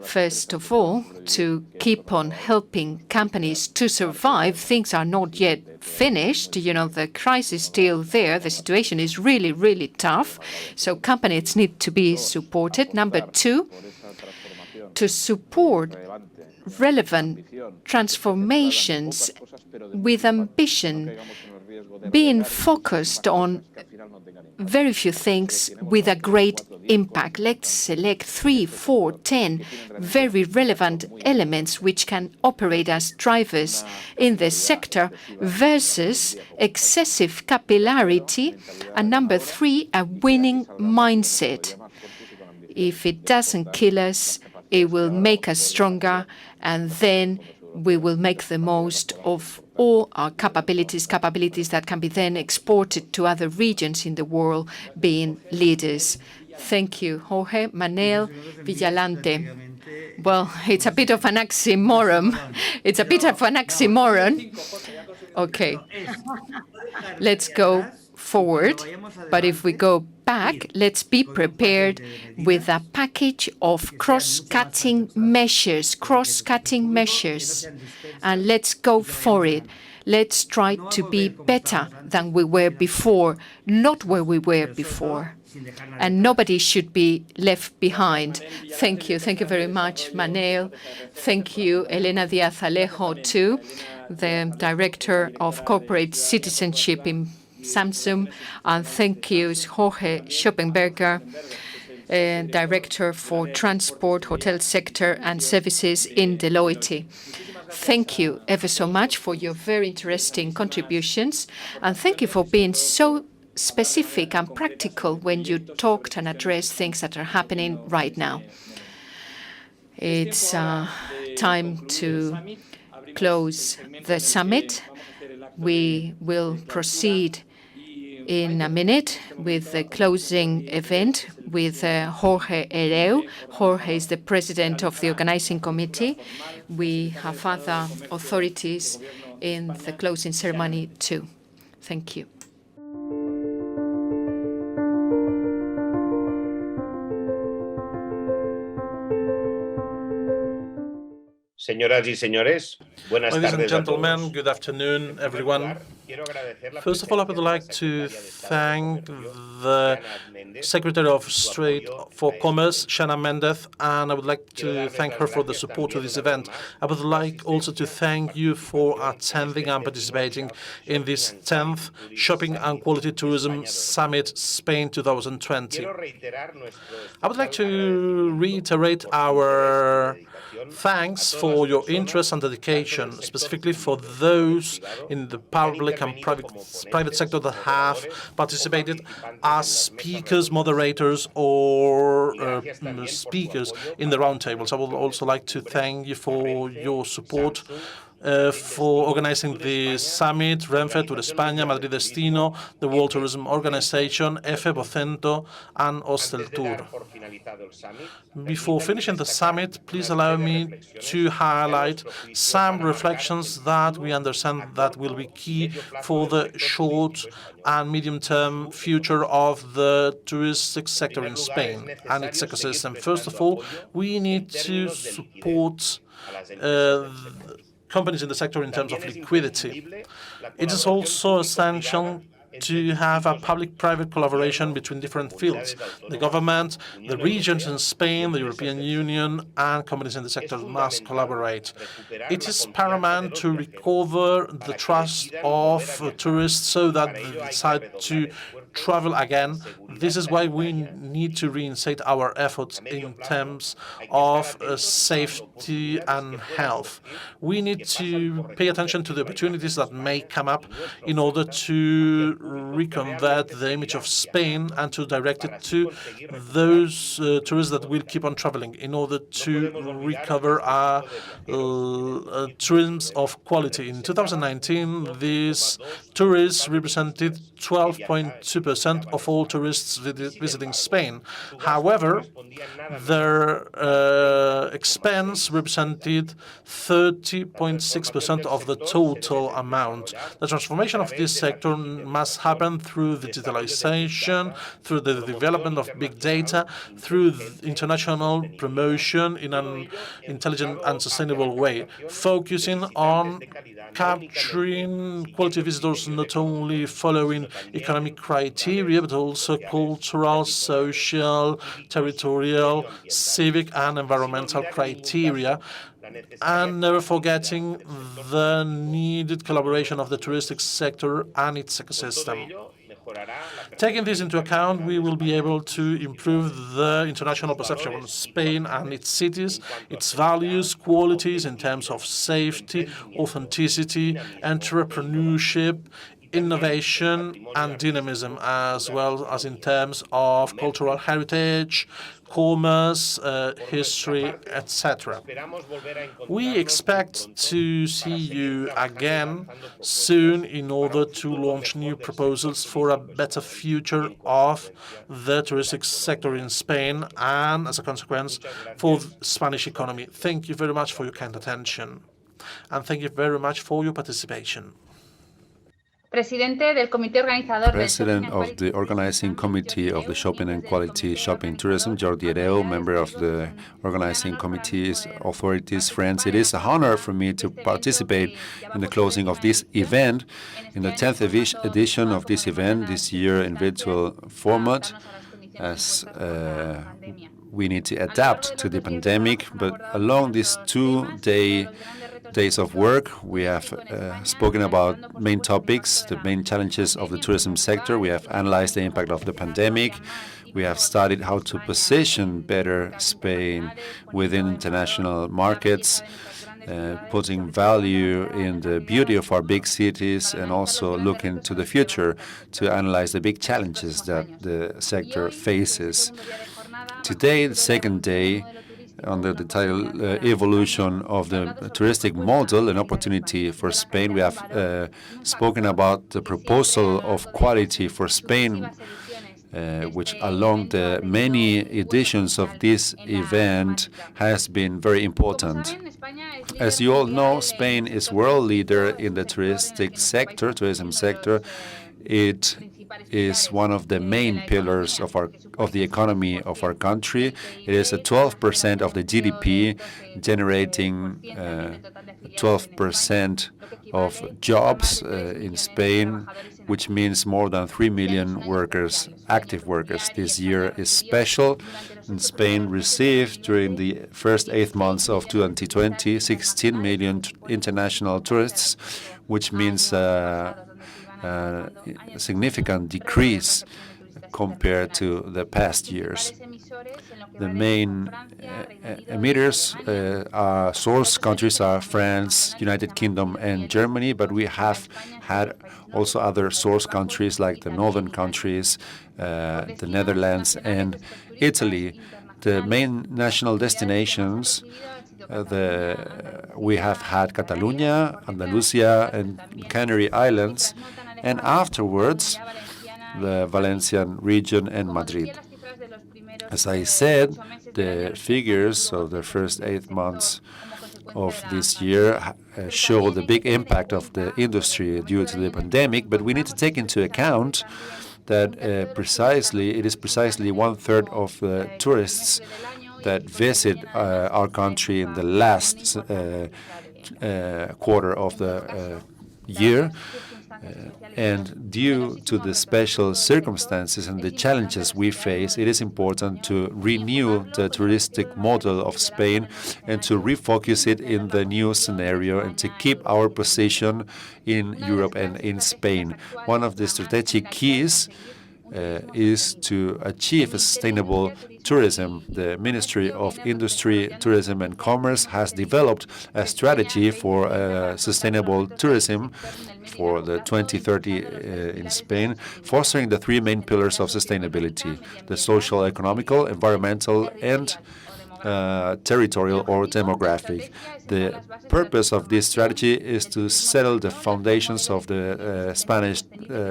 First of all, to keep on helping companies to survive. Things are not yet finished. The crisis is still there. The situation is really, really tough. So companies need to be supported. Number 2, to support relevant transformations with ambition, being focused on very few things with a great impact. Let's select 3, 4, 10 very relevant elements which can operate as drivers in the sector versus excessive capillarity. And number 3, a winning mindset. If it doesn't kill us, it will make us stronger, and then we will make the most of all our capabilities that can be then exported to other regions in the world, being leaders. Thank you, Jorge. Manel Villalante. Well, it's a bit of an oxymoron. Okay. Let's go forward. But if we go back, let's be prepared with a package of cross-cutting measures. And let's go for it. Let's try to be better than we were before, not where we were before. And nobody should be left behind. Thank you. Thank you very much, Manel. Thank you, Elena Diaz-Alejo, too, the Director of Corporate Citizenship in Samsung. And thank you, Jorge Schopenberger, Director for Transport, Hotel Sector and Services in Deloitte. Thank you ever so much for your very interesting contributions. And thank you for being so specific and practical when you talked and addressed things that are happening right now. It's time to close the summit. We will proceed in a minute with the closing event with Jorge Hereu. Jorge is the president of the organizing committee. We have other authorities in the closing ceremony too. Thank you. Señoras y señores, buenas Ladies and tardes a gentlemen, todos. good afternoon, everyone. First of all, I would like to thank the Secretary of State for Commerce, Shanna Mendez, and I would like to thank her for the support of this event. I would like also to thank you for attending and participating in this 10th Shopping and Quality Tourism Summit Spain 2020. I would like to reiterate our thanks for your interest and dedication, specifically for those in the public and private sector that have participated as speakers, moderators, or speakers in the roundtables. I would also like to thank you for your support for organizing the summit, Renfe, Tour España, Madrid Destino, the World Tourism Organization, EFE, Vocento, and Hosteltour. Before finishing the summit, please allow me to highlight some reflections that we understand that will be key for the short and medium-term future of the touristic sector in Spain and its ecosystem. First of all, we need to support companies in the sector in terms of liquidity. It is also essential to have a public-private collaboration between different fields, the government, the regions in Spain, the European Union, and companies in the sector must collaborate. It is paramount to recover the trust of tourists so that they decide to travel again. This is why we need to reinstate our efforts in terms of safety and health. We need to pay attention to the opportunities that may come up in order to reconvert the image of Spain and to direct it to those tourists that will keep on traveling in order to recover our tourism of quality. In 2019, these tourists represented 12.2% of all tourists visiting Spain. However, their expense represented 30.6% of the total amount. The transformation of this sector must happen through digitalization, through the development of big data, through international promotion in an intelligent and sustainable way, focusing on capturing quality visitors not only following economic criteria, but also cultural, social, territorial, civic, and environmental criteria, and never forgetting the needed collaboration of the touristic sector and its ecosystem. Taking this into account, we will be able to improve the international perception of Spain and its cities, its values, qualities in terms of safety, authenticity, entrepreneurship, innovation, and dynamism, as well as in terms of cultural heritage, commerce, history, etc. We expect to see you again soon in order to launch new proposals for a better future of the touristic sector in Spain and, as a consequence, for the Spanish economy. Thank you very much for your kind attention, and thank you very much for your participation. President of the Organizing Committee of the Shopping and Quality Shopping Tourism, Jordi Hereu, member of the Organizing Committee's authorities, friends. It is an honor for me to participate in the closing of this event, in the 10th edition of this event, this year in virtual format, as we need to adapt to the pandemic. But along these 2 days of work, we have spoken about main topics, the main challenges of the tourism sector. We have analyzed the impact of the pandemic. We have studied how to position better Spain within international markets, putting value in the beauty of our big cities, and also looking to the future to analyze the big challenges that the sector faces. Today, the second day, under the title Evolution of the Touristic Model, an Opportunity for Spain, we have spoken about the proposal of quality for Spain, which along the many editions of this event has been very important. As you all know, Spain is world leader in the tourism sector. It is one of the main pillars of the economy of our country. It is at 12% of the GDP, generating 12% of jobs in Spain, which means more than 3 million workers, active workers. This year is special. And Spain received, during the first 8 months of 2020, 16 million international tourists, which means a significant decrease compared to the past years. The main emitters, source countries are France, United Kingdom, and Germany, but we have had also other source countries like the northern countries, the Netherlands, and Italy. The main national destinations We have had Catalonia, Andalusia, and Canary Islands, and afterwards the Valencian region and Madrid. As I said, the figures of the first 8 months of this year show the big impact of the industry due to the pandemic, but we need to take into account that it is precisely 1/3 of the tourists that visit our country in the last quarter of the year. And due to the special circumstances and the challenges we face, it is important to renew the touristic model of Spain and to refocus it in the new scenario and to keep our position in Europe and in Spain. One of the strategic keys is to achieve a sustainable tourism. The Ministry of Industry, Tourism and Commerce has developed a strategy for sustainable tourism for the 2030 in Spain, fostering the 3 main pillars of sustainability: the social, economical, environmental, and territorial or demographic. The purpose of this strategy is to settle the foundations of the Spanish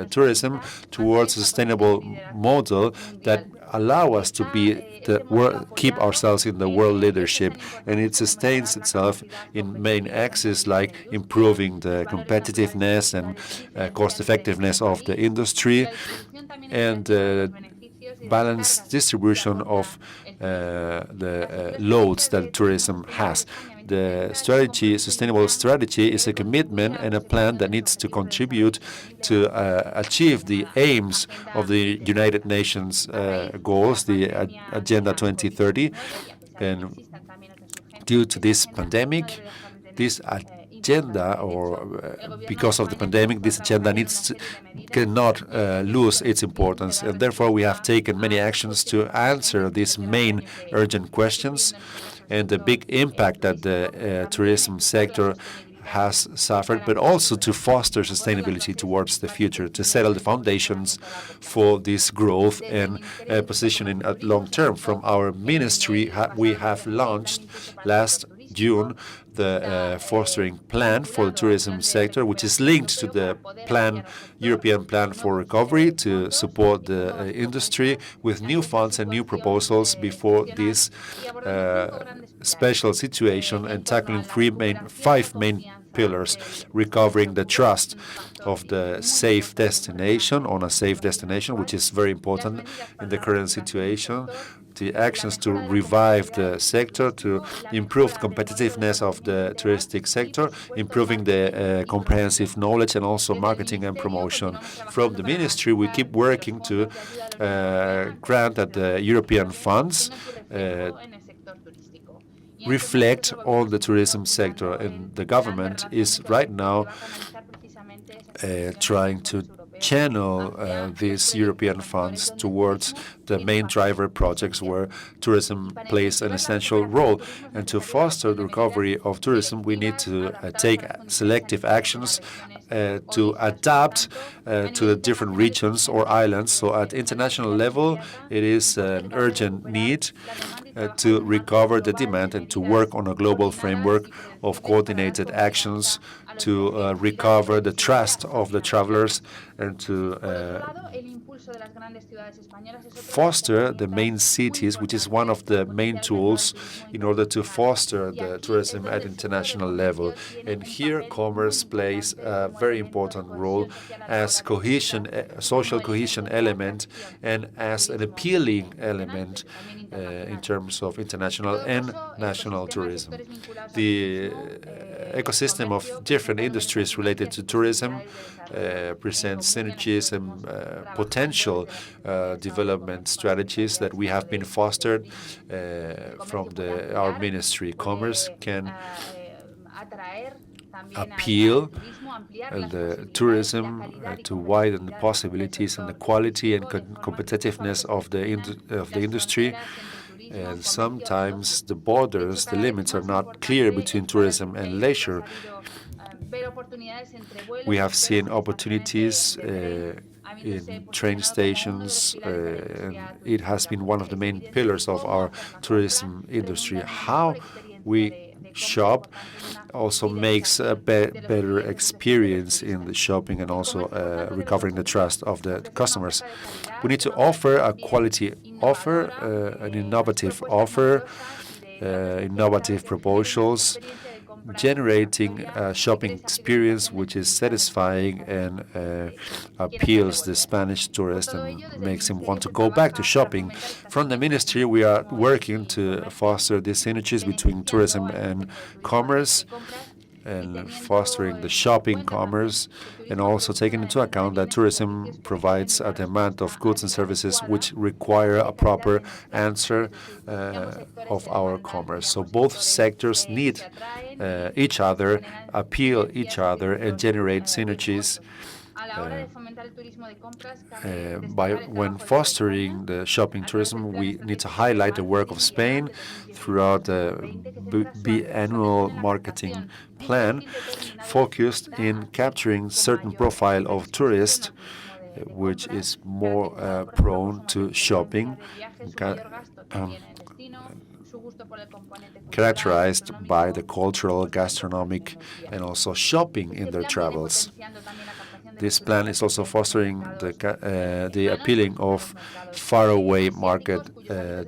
tourism towards a sustainable model that allow us to keep ourselves in the world leadership, and it sustains itself in main axes like improving the competitiveness and cost effectiveness of the industry and balanced distribution of the loads that tourism has. The sustainable strategy, is a commitment and a plan that needs to contribute to achieve the aims of the United Nations goals, the Agenda 2030. And due to this pandemic, this agenda, or because of the pandemic, this agenda cannot lose its importance. And therefore, we have taken many actions to answer these main urgent questions and the big impact that the tourism sector has suffered, but also to foster sustainability towards the future, to settle the foundations for this growth and positioning at long term. From our ministry, we have launched last June the fostering plan for the tourism sector, which is linked to the European plan for recovery to support the industry with new funds and new proposals before this special situation, and tackling 5 main pillars: recovering the trust of the safe destination, which is very important in the current situation, the actions to revive the sector, to improve the competitiveness of the touristic sector, improving the comprehensive knowledge and also marketing and promotion. From the ministry, we keep working to grant that the European funds reflect on the tourism sector, and the government is right now trying to channel these European funds towards the main driver projects where tourism plays an essential role. And to foster the recovery of tourism, we need to take selective actions to adapt to the different regions or islands. So at international level, it is an urgent need to recover the demand and to work on a global framework of coordinated actions to recover the trust of the travelers and to foster the main cities, which is one of the main tools in order to foster the tourism at international level. And here commerce plays a very important role as social cohesion element and as an appealing element in terms of international and national tourism. The ecosystem of different industries related to tourism presents synergies and potential development strategies that we have been fostered from our ministry. Commerce can appeal the tourism to widen the possibilities and the quality and competitiveness of the industry. And sometimes the borders, the limits are not clear between tourism and leisure. We have seen opportunities in train stations, and it has been one of the main pillars of our tourism industry. How we shop also makes a better experience in the shopping and also recovering the trust of the customers. We need to offer a quality offer, an innovative offer, innovative proposals, generating a shopping experience which is satisfying and appeals the Spanish tourist and makes him want to go back to shopping. From the ministry, we are working to foster the synergies between tourism and commerce, and fostering the shopping commerce, and also taking into account that tourism provides a demand of goods and services which require a proper answer of our commerce. So both sectors need each other, appeal each other, and generate synergies. When fostering the shopping tourism, we need to highlight the work of Spain throughout the biannual marketing plan, focused in capturing certain profile of tourists, which is more prone to shopping, characterized by the cultural, gastronomic, and also shopping in their travels. This plan is also fostering the appealing of faraway market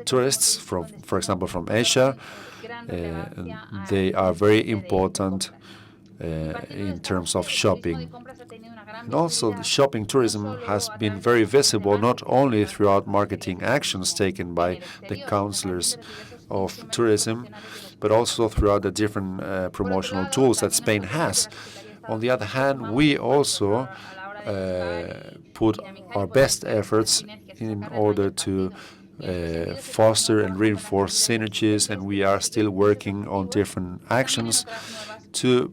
tourists, for example, from Asia. They are very important in terms of shopping. And also, the shopping tourism has been very visible not only throughout marketing actions taken by the councillors of tourism, but also throughout the different promotional tools that Spain has. On the other hand, we also put our best efforts in order to foster and reinforce synergies, and we are still working on different actions to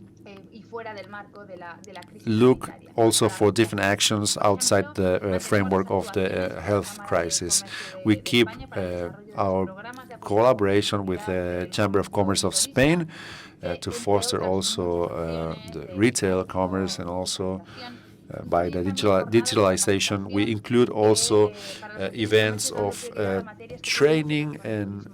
look also for different actions outside the framework of the health crisis. We keep our collaboration with the Chamber of Commerce of Spain to foster also the retail commerce, and also by the digitalization. We include also events of training, and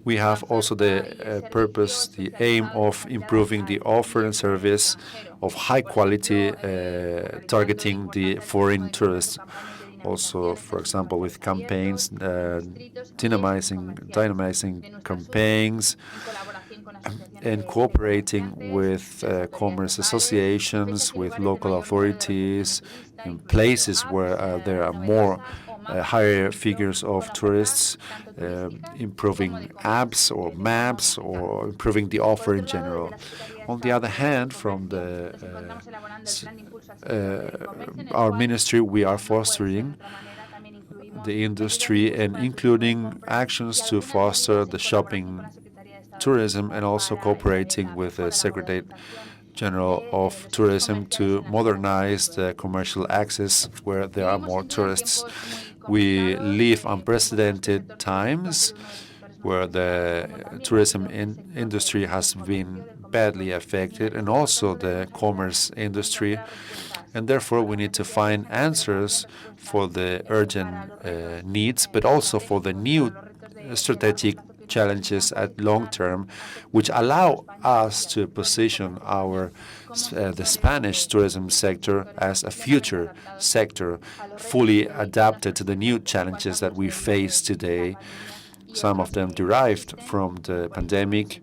we have also the purpose, the aim of improving the offer and service of high quality, targeting the foreign tourists. Also, for example, with campaigns, dynamizing campaigns, and cooperating with commerce associations, with local authorities, in places where there are more higher figures of tourists, improving apps or maps, or improving the offer in general. On the other hand, from our ministry, we are fostering the industry and including actions to foster the shopping tourism, and also cooperating with the Secretariat General of Tourism to modernize the commercial access where there are more tourists. We live unprecedented times where the tourism industry has been badly affected, and also the commerce industry, and therefore we need to find answers for the urgent needs, but also for the new strategic challenges at long term, which allow us to position the Spanish tourism sector as a future sector, fully adapted to the new challenges that we face today, some of them derived from the pandemic.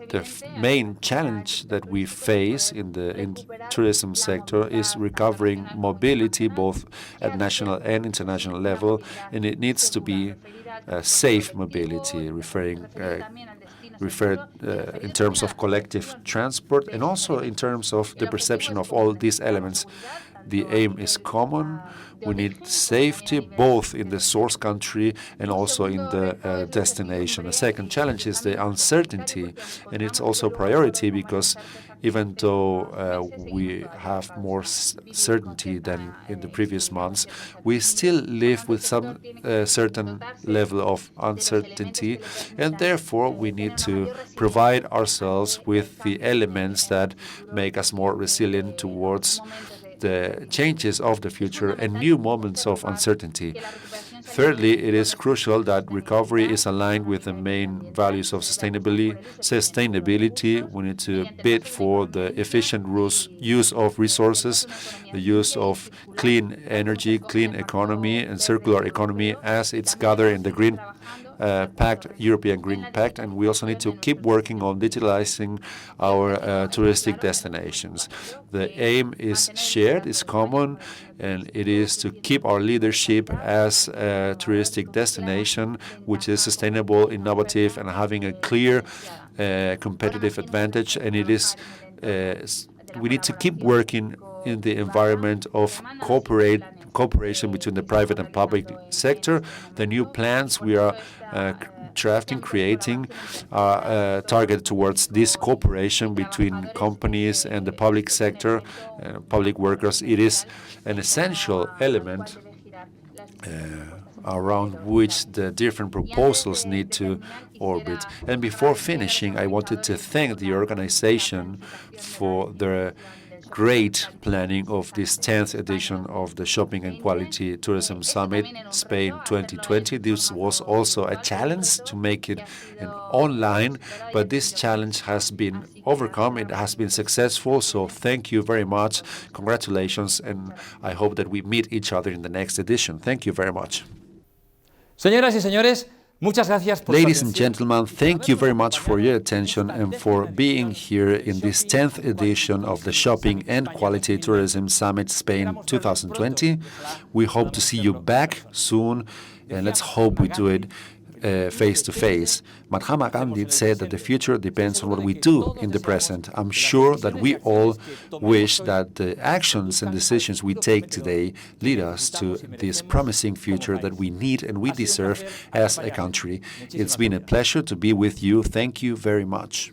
The main challenge that we face in the tourism sector is recovering mobility, both at national and international level, and it needs to be safe mobility, referred in terms of collective transport, and also in terms of the perception of all these elements. The aim is common. We need safety both in the source country and also in the destination. The second challenge is the uncertainty, and it's also a priority because even though we have more certainty than in the previous months, we still live with some certain level of uncertainty, and therefore we need to provide ourselves with the elements that make us more resilient towards the changes of the future and new moments of uncertainty. Thirdly, it is crucial that recovery is aligned with the main values of sustainability. We need to bid for the efficient use of resources, the use of clean energy, clean economy, and circular economy as it's gathered in the Green Pact, European Green Pact, and we also need to keep working on digitalizing our touristic destinations. The aim is shared, is common, and it is to keep our leadership as a touristic destination which is sustainable, innovative, and having a clear competitive advantage. And it is we need to keep working in the environment of cooperation between the private and public sector. The new plans we are creating are targeted towards this cooperation between companies and the public sector, public workers. It is an essential element around which the different proposals need to orbit. And before finishing, I wanted to thank the organization for their great planning of this 10th edition of the Shopping and Quality Tourism Summit Spain 2020. This was also a challenge to make it online, but this challenge has been overcome. It has been successful, so thank you very much. Congratulations, and I hope that we meet each other in the next edition. Thank you very much. Señoras y señores, muchas gracias por Ladies and gentlemen, thank you very much for your attention and for being here in this 10th edition of the Shopping and Quality Tourism Summit Spain 2020. We hope to see you back soon, and let's hope we do it face-to-face. Mahatma Gandhi said that the future depends on what we do in the present. I'm sure that we all wish that the actions and decisions we take today lead us to this promising future that we need and we deserve as a country. It's been a pleasure to be with you. Thank you very much.